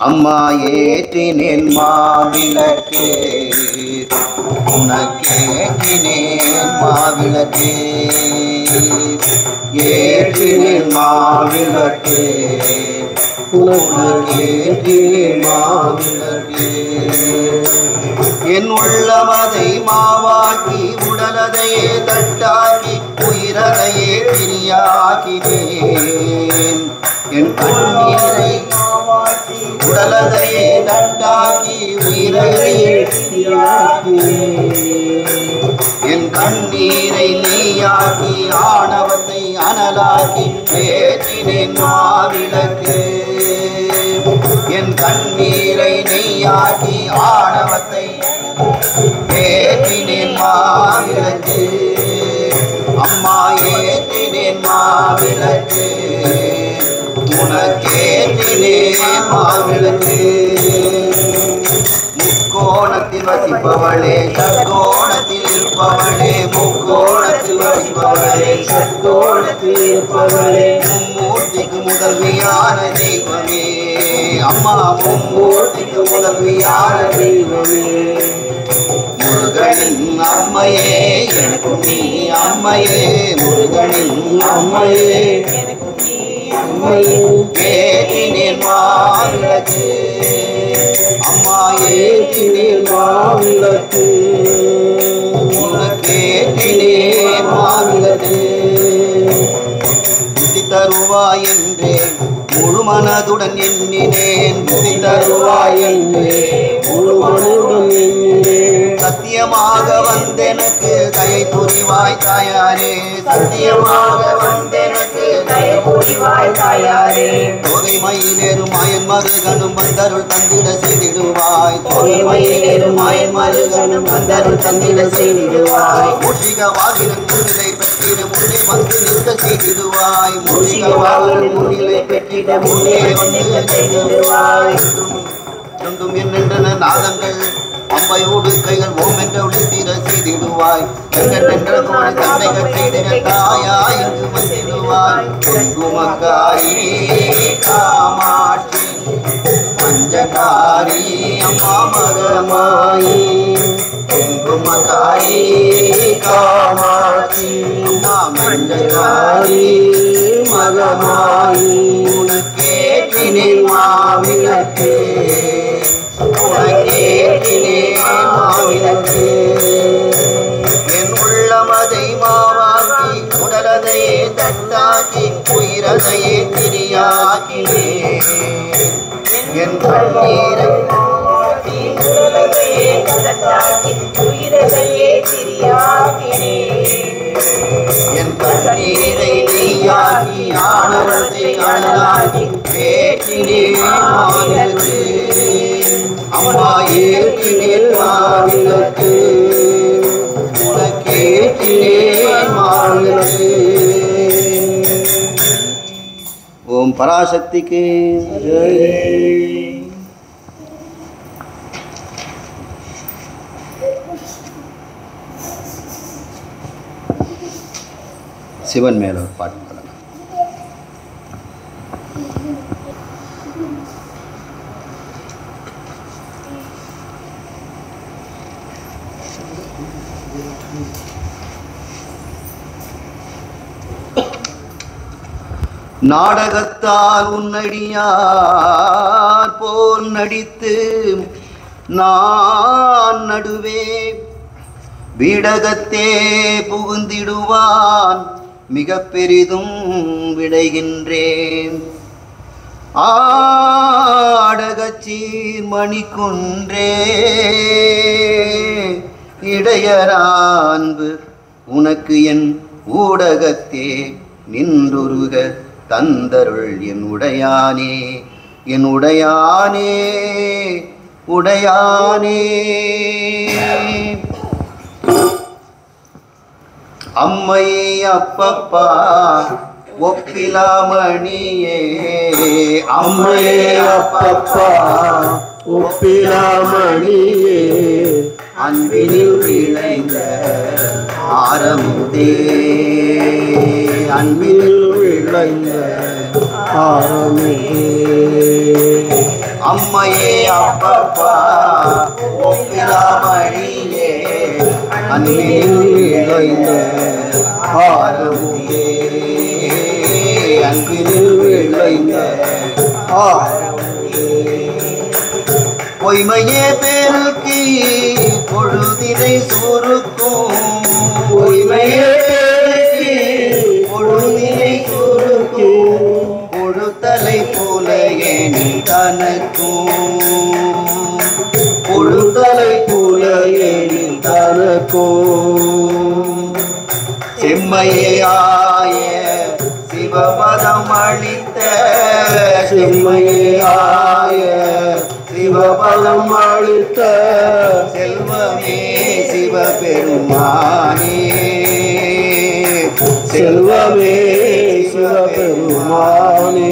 அம்மா ஏற்றினேன் மாவிளக்கு, உனக்கு ஏற்றினேன் மாவிளக்கு, ஏற்றினேன் மாவிளக்கு, உனக்கு ஏற்றினேன் மாவிளக்கு. என் உள்ளமதை மாவாக்கி உடலதையே தட்டாக்கி உயிரதையே திரியாக்கினேன். என் கண்ணீரை உடலதையே தட்டாக்கி உயிரையே திரியாக்கினேன். என் கண்ணீரை நீயாக்கி ஆணவத்தை அனலாக்கி ஏற்றினேன் மாவிளக்கு. என் கண்ணீரை நெய்யாக்கி ஆணவத்தை ஏற்றினேன் மாவிளக்கு. அம்மா ஏற்றினேன் மாவிளக்கு, உனக்கு ஏற்றினேன் மாவிளக்கு. முக்கோணத்தில் வசிப்பவளே சற்கோணத்தில் இருப்பவளே, முக்கோணத்தில் வசிப்பவளே சற்கோணத்தில் இருப்பவளே, மும்மூர்த்திக்கு முதல்வியான தெய்வமே. அம்மா மும்மூர்த்திக்கு முதல்வியான தெய்வமே. முருகனின் அம்மையே எனக்கு நீ அம்மையே, முருகனின் அம்மையே எனக்கு நீ அம்மையே. ஏற்றினேன் மாவிளக்கு, அம்மா ஏற்றினேன் மாவிளக்கு, உனக்கு ஏற்றினேன் மாவிளக்கு. புத்தி தருவாய் என்றேன் முழு மனதுடன் எண்ணினேன், புத்தி தருவாய் என்றேன் முழு மனதுடன் எண்ணினேன். சத்தியமாக வந்தெனக்கு தயை புரிவாய் தாயாரே, சத்தியமாக வந்தெனக்கு தயை புரிவாய் தாயாரே. தொகை மயிலேறும் மாயன் மருகனும் வந்தருள் தந்திட செய்திடுவாய், தொகை மயிலேறும் மாயன் மருகனும் வந்தருள் தந்திட செய்திடுவாய். மூஷிக வாகினன் முன்னிலை பெற்றிட முன்னே வந்து நிற்க செய்திடுவாய், மூஷிக வாகினன் முன்னிலை பெற்றிட முன்னே வந்து செய்திடுவாய். துண்டும் என்னென்றன நாதங்கள் அம்பையோடு கைகள் ஓம் என்ற ஒளித்திர செய்திடுவாய். என்ற தந்தைகள் செய்திட தாயா இங்கு வந்திடுவாய். குங்குமக்காரி காமாட்சி பஞ்சகாரி அம்மா மகமாயி, குங்குமக்காரி காமாட்சி அம்மா மஞ்சகாரி மகமாயி. உனக்கு ஏற்றினேன் மாவிளக்கு, உனக்கு ஏற்றினேன் மாவிளக்கு. என் உள்ளமதை மாவாக்கி உடலதையே தட்டாக்கி உயிரதையே திரியாக்கினேன். என் கண்ணீரை உடலதையே தட்டாக்கி உயிரதையே திரியாக்கினேன். என் கண்ணீரை நீயாக்கி ஆணவத்தை அனலாக்கி ஏற்றினேன் மாவிளக்கு. அம்மா ஏற்றினேன் மாவிளக்கு, உனக்கு ஏற்றினேன் மாவிளக்கு. ஓம் பராசக்திக்கு ஜெய். சிவன் மேல ஒரு பாட்டு பாடலாம். நாடகத்தால் உன்னடியார் போல் நடித்து நான் நடுவே வீடகத்தே புகுந்திடுவான் மிக பெரிதும் விடைகின்றேன். ஆடகச்சீர் மணிக்குன்றே இடையரான்பு உனக்கு என் ஊடகத்தே நின்றுருக தந்தருள் என் உடையானே என் உடையானே உடையானே. அம்மையே அப்பப்பா ஒப்பிலாமணியே அம்மையே அப்பப்பா ஒப்பிலாமணியே அன்பினில் விளைந்த ஆரமுதே அன்பினில் விளைந்த ஆரமே. அம்மையே அப்பப்பா ஒப்பிலாமணியே அன்பினில் விளைந்த ஆரமுதே அன்பினில் விளைந்த ஆரமுதே. பொய்மையே பெருக்கி பொழுதினை சுருக்கும் பொய்மையே பெருக்கி பொழுதினை சுருக்கும் பொழுத்தலை போல ஏனி தனக்கும் பொழுத்தலை போல ஏனி தனக்கும். செம்மையே ஆய சிவபதம் அளித்த செம்மையே ஆய சிவபலம் அளித்த செல்வமே சிவபெருமானே செல்வமே சிவபெருமானே.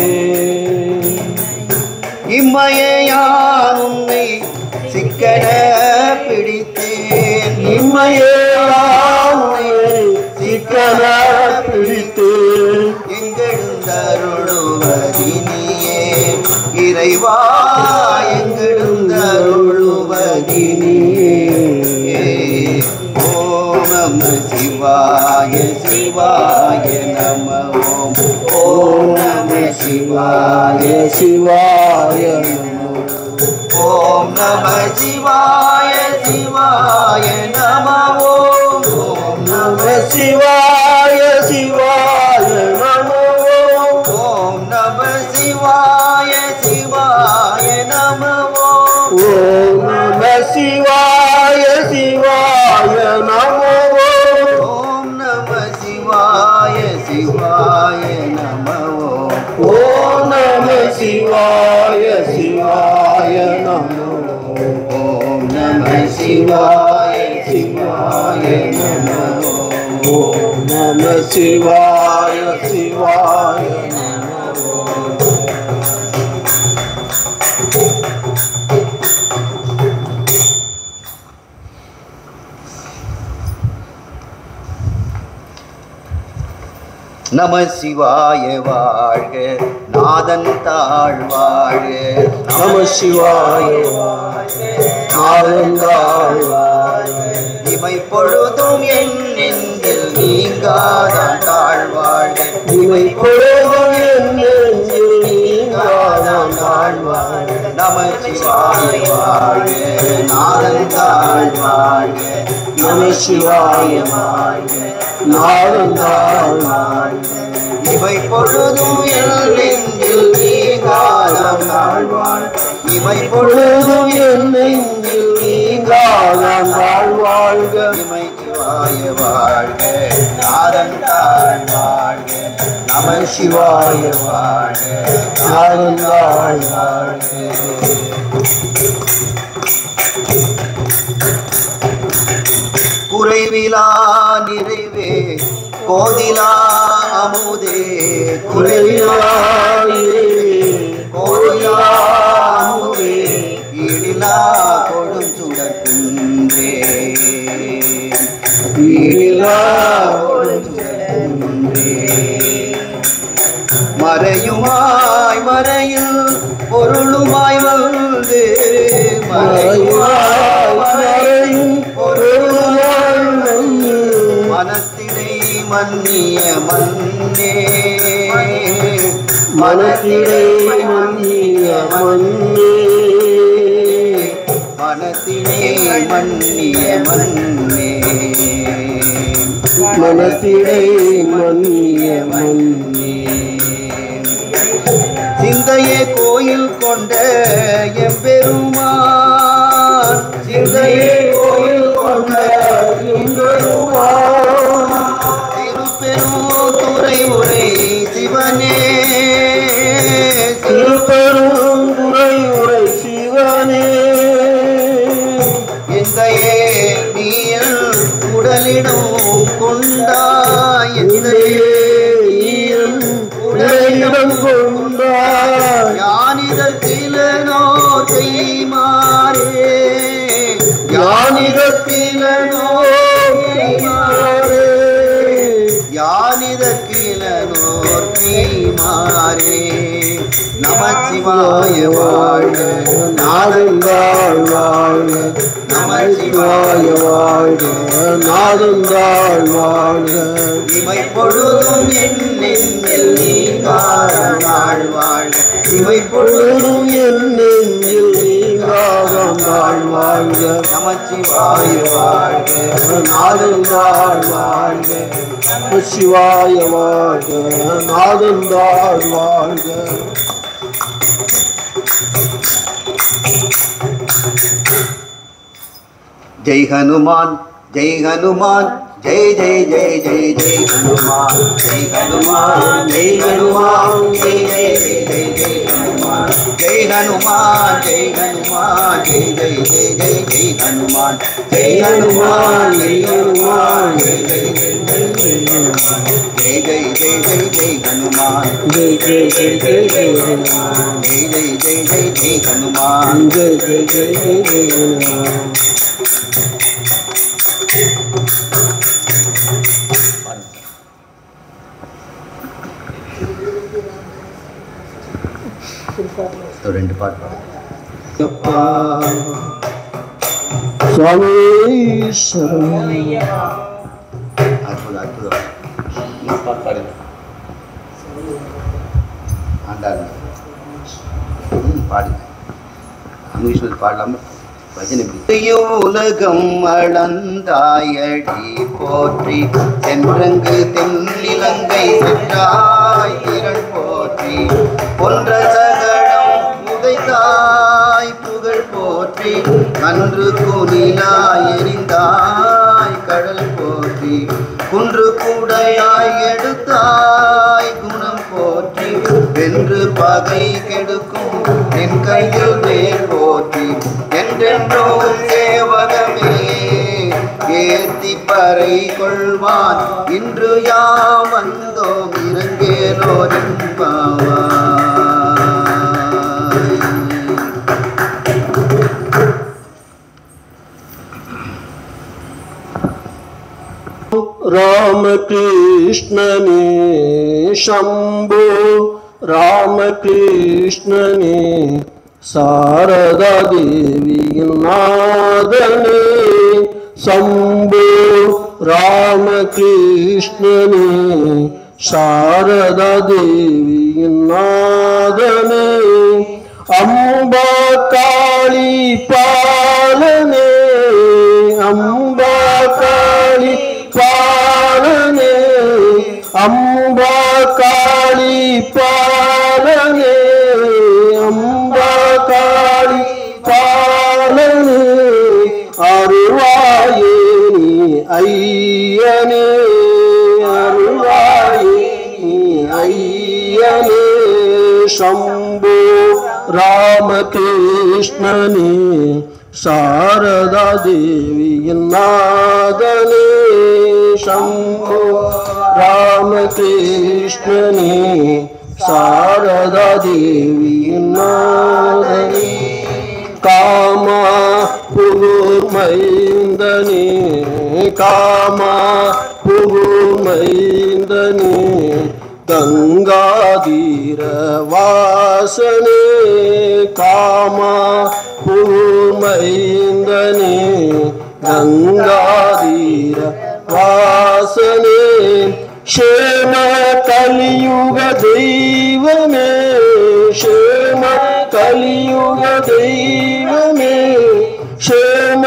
இம்மையே யான் உன்னை சிக்கன பிடித்தேன் இம்மையே உன்னை சிக்கன பிடித்தேன் எங்கெழுந்தருளுவதினியே இறைவா எங்கெழுந்தருளுவதினியே. ஓம் நம சிவாய சிவாய நம ஓம் ஓம் நம சிவாய சிவாய நமோ ஓம் நம சிவாய சிவாய நம ஓம் ஓம் நம சிவாய சிவாய நமோ ஓம் நம சிவாய சிவாய நம ஓம் ஓம் நம சிவாய சிவாய நமோ ஓம் நம சிவாய சிவாய நம ஓம் நம சிவாய சிவாய நமோ ஓம் நம சிவாய சிவாய நம ஓம் நம சிவாய சிவாய நமோ. நம சிவாய வாழ்க நாதன் தாழ் வாழ்க நம சிவாய நாதந்தாள் வாழ்க இமை பொழுதும் என் நெஞ்சில் நீங்காதான் தாழ் வாழ்க இவை பொழுதும் என் நெஞ்சில் நீங்காதான் தாழ் வாழ்க நம சிவாய வாழ்க நாதன் தாழ் வாழ்க நம சிவாய வாழ்க நாதந்தாள் வாழ்க இவை பொழுதும் என் நெஞ்சில் நீங்காதான் தாழ் வாழ்க இமை பொழுதும் என் நெஞ்சில் நீங்காதான் தாழ் வாழ்க இமை சிவாய வாழ்க நாதன் தாழ் வாழ்க நம சிவாய வாழ்க நாதந்தாள் வாழ்க குறைவிலா நிறைவே கோதிலா அமுதே குறைவிலாயிரே கோதிலா அமுதே ஈடிலா கொடும் சுடற்கின்றே ஈடிலா கொடும் சுடற்கின்றே மறையுமாய் மறையில் பொருளுமாய் வந்து மறையுமாய் மறையும் பொருளுமாய் வந்து மனத்தினை மன்னிய மன்னே மனத்திடை மன்னிய மன்னே மனத்திலே மன்னிய மன்னே மனத்திடை மன்னிய மன்னே சிந்தையே கோயில் கொண்ட எம்பெருமான் சிந்தையே கோயில் கொண்ட எம்பெருமான் திருப்பெருந்துறை உரை சிவனே திருப்பெருந்துறை உரை சிவனே எந்தையே நீயல் உடலிடம் கொண்டாய் எந்தையே நீயல் உடலிடம் கொண்டாய் யானிதத்திலனோ செய்மாறே யானிதத்திலனோ செய்மாறே யானிதத்திலனோர் செய்மாறே நமச்சிவாய வாழ்க நாதந்தாள் வாழ்க நமச்சிவாய வாழ்க நாதந்தாள் வாழ்க இமை பொழுதும் என் நெஞ்சில் நீங்காத நாள் வாழ்க இமை பொழுதும் என் நெஞ்சில் நீங்காதாள் வாழ்க நமச்சிவாய வாழ்க நாதந்தாள் வாழ்க சிவாய வாழ்க நாதந்தாள் வாழ்க ஜெய் ஹனுமான் ஜெய் ஹனுமான் ஜெய் ஜெய் ஜெய் ஜெய் ஜெய் ஹனுமான் ஜெய் ஹனுமான் ஜெய் ஹனுமான் ஜெய் ஜெய் ஜெய் ஜெய் ஜெய் ஹனுமான் ஜெய் ஹனுமான் ஜெய் ஹனுமான் ஜெய் ஜெய் ஜெய் ஜெய் ஜெய் ஹனுமான் ஜெய் ஹனுமான் ஜெய் ஹனுமான் ஜெய் ஜெய் ஜெய் ஜெய் ஜெய் ஹனுமான் ஜெய் ஜெய் ஜெய் ஜெய் ஜெய் ஹனுமான் ஜெய் ஜெய் ஜெய் ஜெய் ஜெய் ஹனுமான் ஜெய் ஜெய் ஜெய் ஜெய் ஜெய் ஹனுமான் ஜெய் ஜெய் ஜெய் ஜெய் ஜெய் ஹனுமான் ரெண்டு பாட்டு சுவாமி சரணம் அற்புதம் அற்புதம் பாடுங்க ஆண்டாங்க பாடுங்க அங்கீஸ்வரர் பாடலாம பஜனை உலகம் அளந்தாயடி போற்றி சென்றங்கு தென்னிலங்கை சென்றாய் திரள் போற்றி பொன்ற சகடம் உதைத்தாய் புகழ் போற்றி கன்று குனிலாய் எரிந்தாய் கடல் போற்றி குன்று கூடையாய் எடுத்தாய் குணம் போற்றி வென்று பகை கெடுக்கும் என் கையில் வேல் போற்றி என்றென்றோ சேவகமே ஏத்தி பறை கொள்வான் இன்று யாம் வந்தோம் இறங்கேலோர் என்பாவாய் ராமகிருஷ்ணனே சம்போ ராமகிருஷ்ணனே சாரதா தேவியின் நாதனே சம்போ ராமகிருஷ்ணனே சாரதா தேவியின் நாதனே அம்பா காளி பாலனே அம்பா காளி பாலனே அம்பா காளி பாலனே அம்பா காளி பாலனே அருள்வாயே நீ ஐயனே அருள்வாயே நீ ஐயனே சம்போ ராமகிருஷ்ணனே சாரதா தேவியின் நாதனே சம்போ ராமகிருஷ்ணனே சாரதா தேவியின் நாதனே காமா புகுமைந்தனே காமா புகுமைந்தனே கங்காதீர வாசனே காமா புகுமைந்தனே கங்காதீர வாசனே ஷேம கலியுக தெய்வமே ஷேம கலியுக தெய்வமே ஷேம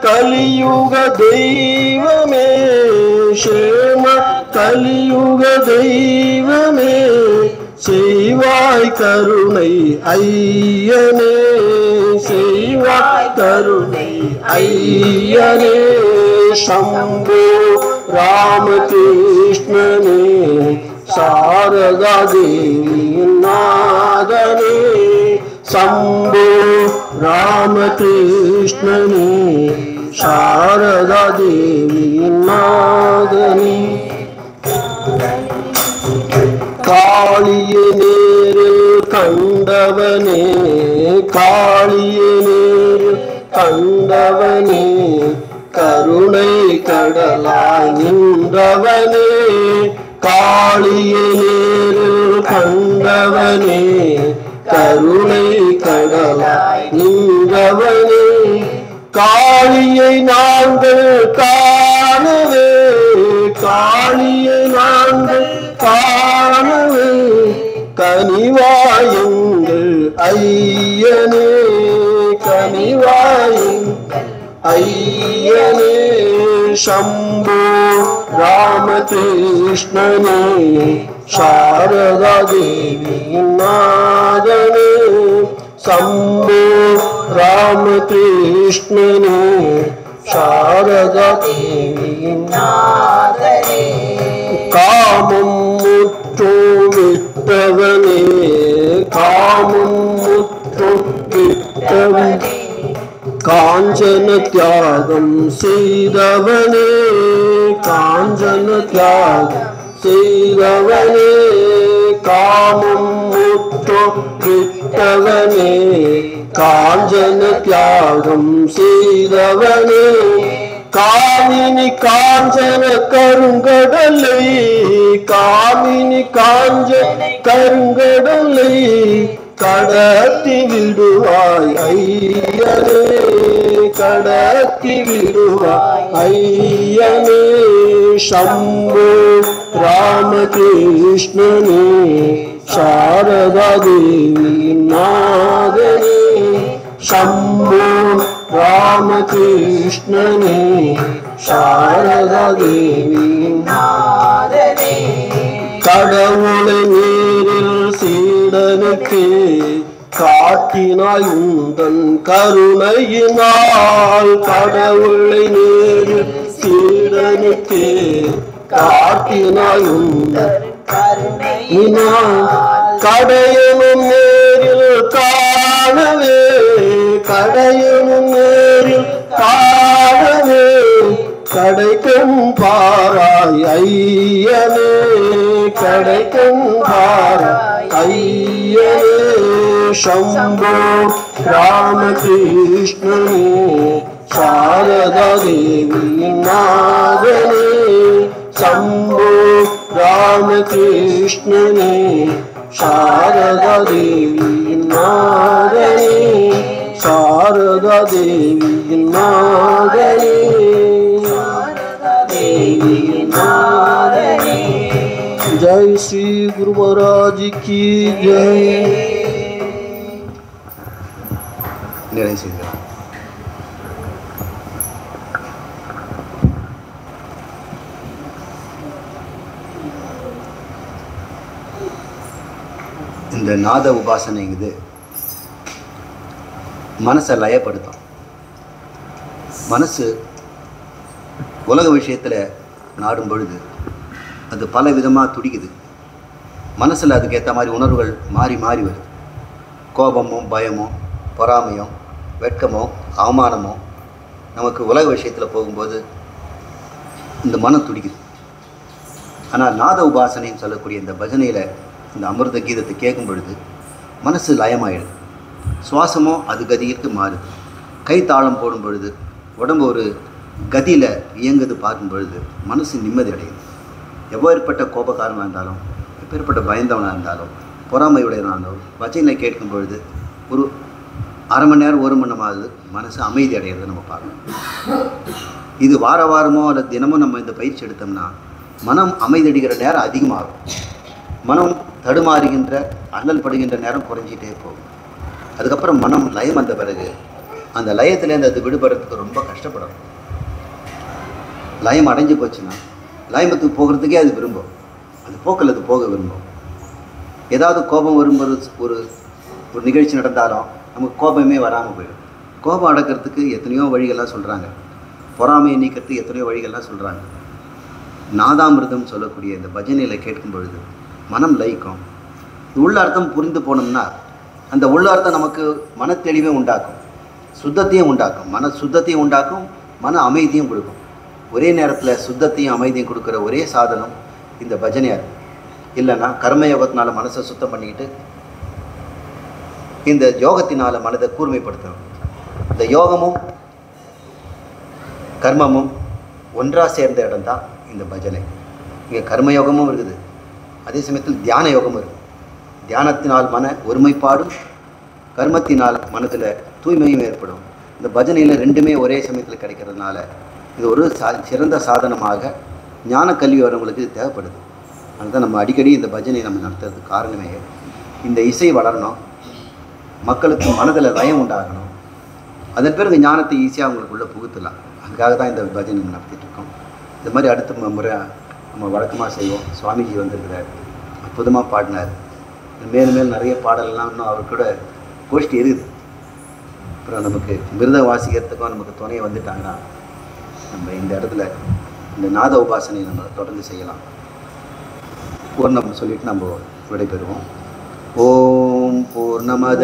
கலியுக தெய்வமே ஷேம கலியுக தெய்வமே செய்வாய் கருணை ஐயனே செய்வாய் கருணை ஐயனே சம்போ ராமகிருஷ்ணனே சாரதா தேவியின் நாதனே சம்போ ராமகிருஷ்ணனே சாரதா தேவியின் நாதனே காளிய நேரில் கண்டவனே காளிய நேரில் கண்டவனே கருணை கடலாய் நின்றவனே காளிய நேரில் கண்டவனே கருணை கடலாய் நின்றவனே காளியை நாங்கள் காணவே காளியை நாங்கள் காணவே கனிவாயுங்கள் ஐயனே கனிவாயுங்கள் ஐயனே சம்போ ராமகிருஷ்ணனே சாரதா தேவியின் நாதனே சம்போ ராமகிருஷ்ணனே சாரதா தேவியின் நாதனே காமம் முற்றும் விட்டவனே காமம் முற்றும் விட்டவனே காஞ்சன தியாகம் செய்தவனே காஞ்சன தியாகம் செய்தவனே காமம் முற்றும் விட்டவனே காஞ்சன தியாகம் செய்தவனே காமினி காஞ்சன கருங்கடலை காமினி காஞ்சன கருங்கடலை கடத்தி விடுவாய் ஐயனே கடத்தி விடுவாய் ஐயனே சம்போ ராமகிருஷ்ணனே சாரதா தேவியின் நாதனே சம்போ ராமகிருஷ்ணனே சாரதா தேவியின் நாதனே கடவுளை நேரில் சீடனுக்கு காட்டினாய் உந்தன் கருணையினால் கடவுளை நேரில் சீடனுக்கு காட்டினாய் உந்தன் கருணையினால் கடையனும் நேரில் காணவே கடையனும் நேரில் காணவே கடைக்கும் பாராய் ஐயனே கடைக்கும் பாராய் ஐயனே சம்போ ராமகிருஷ்ணனே சாரதா தேவியின் நாதனே சம்போ ராமகிருஷ்ணனே சாரதா தேவியின் நாதனே சாரதா தேவியின் நாதனே जय श्री गुरु महाराज की जय நிறைவு செய்கிறார். இந்த நாத உபாசனைங்குது மனசை லயப்படுத்தும். மனசு உலக விஷயத்தில் நாடும் பொழுது அது பல விதமாக துடிக்குது. மனசில் அதுக்கேற்ற மாதிரி உணர்வுகள் மாறி மாறி வருது. கோபமோ பயமோ பொறாமையோ வெட்கமோ அவமானமோ நமக்கு உலக விஷயத்தில் போகும்போது இந்த மனம் துடிக்குது. ஆனால் நாத உபாசனைன்னு சொல்லக்கூடிய இந்த பஜனையில் இந்த அமிர்த கீதத்தை கேட்கும் பொழுது மனசு லயமாயிடுது. சுவாசமோ அது கதியிற்கு மாறுது. கை தாளம் போடும் பொழுது உடம்பு ஒரு கதியில் இயங்குது பார்க்கும் பொழுது மனசு நிம்மதி அடையுது. எவ்வளோப்பட்ட கோபக்காரனாக இருந்தாலும் எப்பேற்பட்ட பயந்தவனாக இருந்தாலும் பொறாமையுடையவனாக இருந்தாலும் பஜனை கேட்கும் பொழுது ஒரு அரை மணி நேரம் ஒரு மணி நேரமாவது மனசு அமைதி அடையிறதை நம்ம பார்க்கணும். இது வார வாரமோ அல்லது தினமும் நம்ம இந்த பயிற்சி எடுத்தோம்னா மனம் அமைதி அடைகிற நேரம் அதிகமாகும். மனம் தடுமாறுகின்ற அல்லல் படுகின்ற நேரம் குறைஞ்சிட்டே போகும். அதுக்கப்புறம் மனம் லயம் வந்த பிறகு அந்த லயத்திலேருந்து அது விடுபடுறதுக்கு ரொம்ப கஷ்டப்படும். லயம் அடைஞ்சு போச்சுன்னா லயமத்துக்கு போகிறதுக்கே அது விரும்பும், அது போக்கில் அது போக விரும்பும். ஏதாவது கோபம் வரும்போது ஒரு ஒரு நிகழ்ச்சி நடந்தாலும் நமக்கு கோபமே வராமல் போயிடும். கோபம் அடக்கிறதுக்கு எத்தனையோ வழிகள்லாம் சொல்கிறாங்க, பொறாமையை நீக்கிறதுக்கு எத்தனையோ வழிகள்லாம் சொல்கிறாங்க. நாதாமிருதம் சொல்லக்கூடிய இந்த பஜனையில் கேட்கும் பொழுது மனம் லயிக்கும். உள்ள அர்த்தம் புரிந்து போனோம்னா அந்த உள்ள அர்த்தம் நமக்கு மன தெளிவை உண்டாக்கும், சுத்தத்தையும் உண்டாக்கும், மன சுத்தத்தையும் உண்டாக்கும், மன அமைதியும் கொடுக்கும். ஒரே நேரத்தில் சுத்தத்தையும் அமைதியும் கொடுக்குற ஒரே சாதனம் இந்த பஜனையாக இருக்கும். இல்லைன்னா கர்மயோகத்தினால மனசை சுத்தம் பண்ணிக்கிட்டு இந்த யோகத்தினால் மனதை கூர்மைப்படுத்தணும். இந்த யோகமும் கர்மமும் ஒன்றாக சேர்ந்த இடம் தான் இந்த பஜனை. இங்கே கர்மயோகமும் இருக்குது, அதே சமயத்தில் தியான யோகமும் இருக்குது. தியானத்தினால் மன ஒருமைப்பாடும் கர்மத்தினால் மனதில் தூய்மையும் ஏற்படும். இந்த பஜனையில் ரெண்டுமே ஒரே சமயத்தில் கிடைக்கிறதுனால இது ஒரு சிறந்த சாதனமாக ஞான கல்வி வரவங்களுக்கு தேவைப்படுது. அதுதான் நம்ம அடிக்கடி இந்த பஜனை நம்ம நடத்துறதுக்கு காரணமே. இந்த இசை வளரணும், மக்களுக்கு மனதில் லயம் உண்டாகணும், அதன் பிறகு ஞானத்தை ஈஸியாக அவங்களுக்குள்ளே புகுத்தலாம். அதுக்காக தான் இந்த பஜனை நம்ம நடத்திட்டு இருக்கோம். இது மாதிரி அடுத்த முறை நம்ம வழக்கமாக செய்வோம். சுவாமிஜி வந்திருக்கிறார், அற்புதமாக பாடினார். மேலும் மேலும் நிறைய பாடலாம் இன்னும் அவர் கூட கோஷ்டி இருக்குது. அப்புறம் நமக்கு மிருத வாசிக்கிறதுக்கும் நமக்கு துணையை வந்துட்டாங்கன்னா நம்ம இந்த இடத்துல இந்த நாத உபாசனையை நம்ம தொடர்ந்து செய்யலாம். பூர்ணம் சொல்லிட்டு நம்ம விடைபெறுவோம். ஓம் பூர்ணமத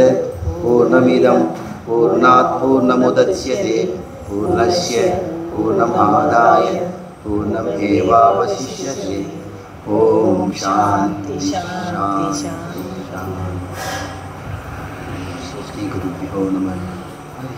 பூர்ணமிதம் பூர்ணாத் பூர்ணமுதச்யதே பூர்ணஸ்ய பூர்ணமாதாய பூர்ணமேவாவசிஷ்யதே. ஓம் சாந்தி சாந்தி சாந்தி. ஸ்ரீ குருभ्यो நமः. ஹரி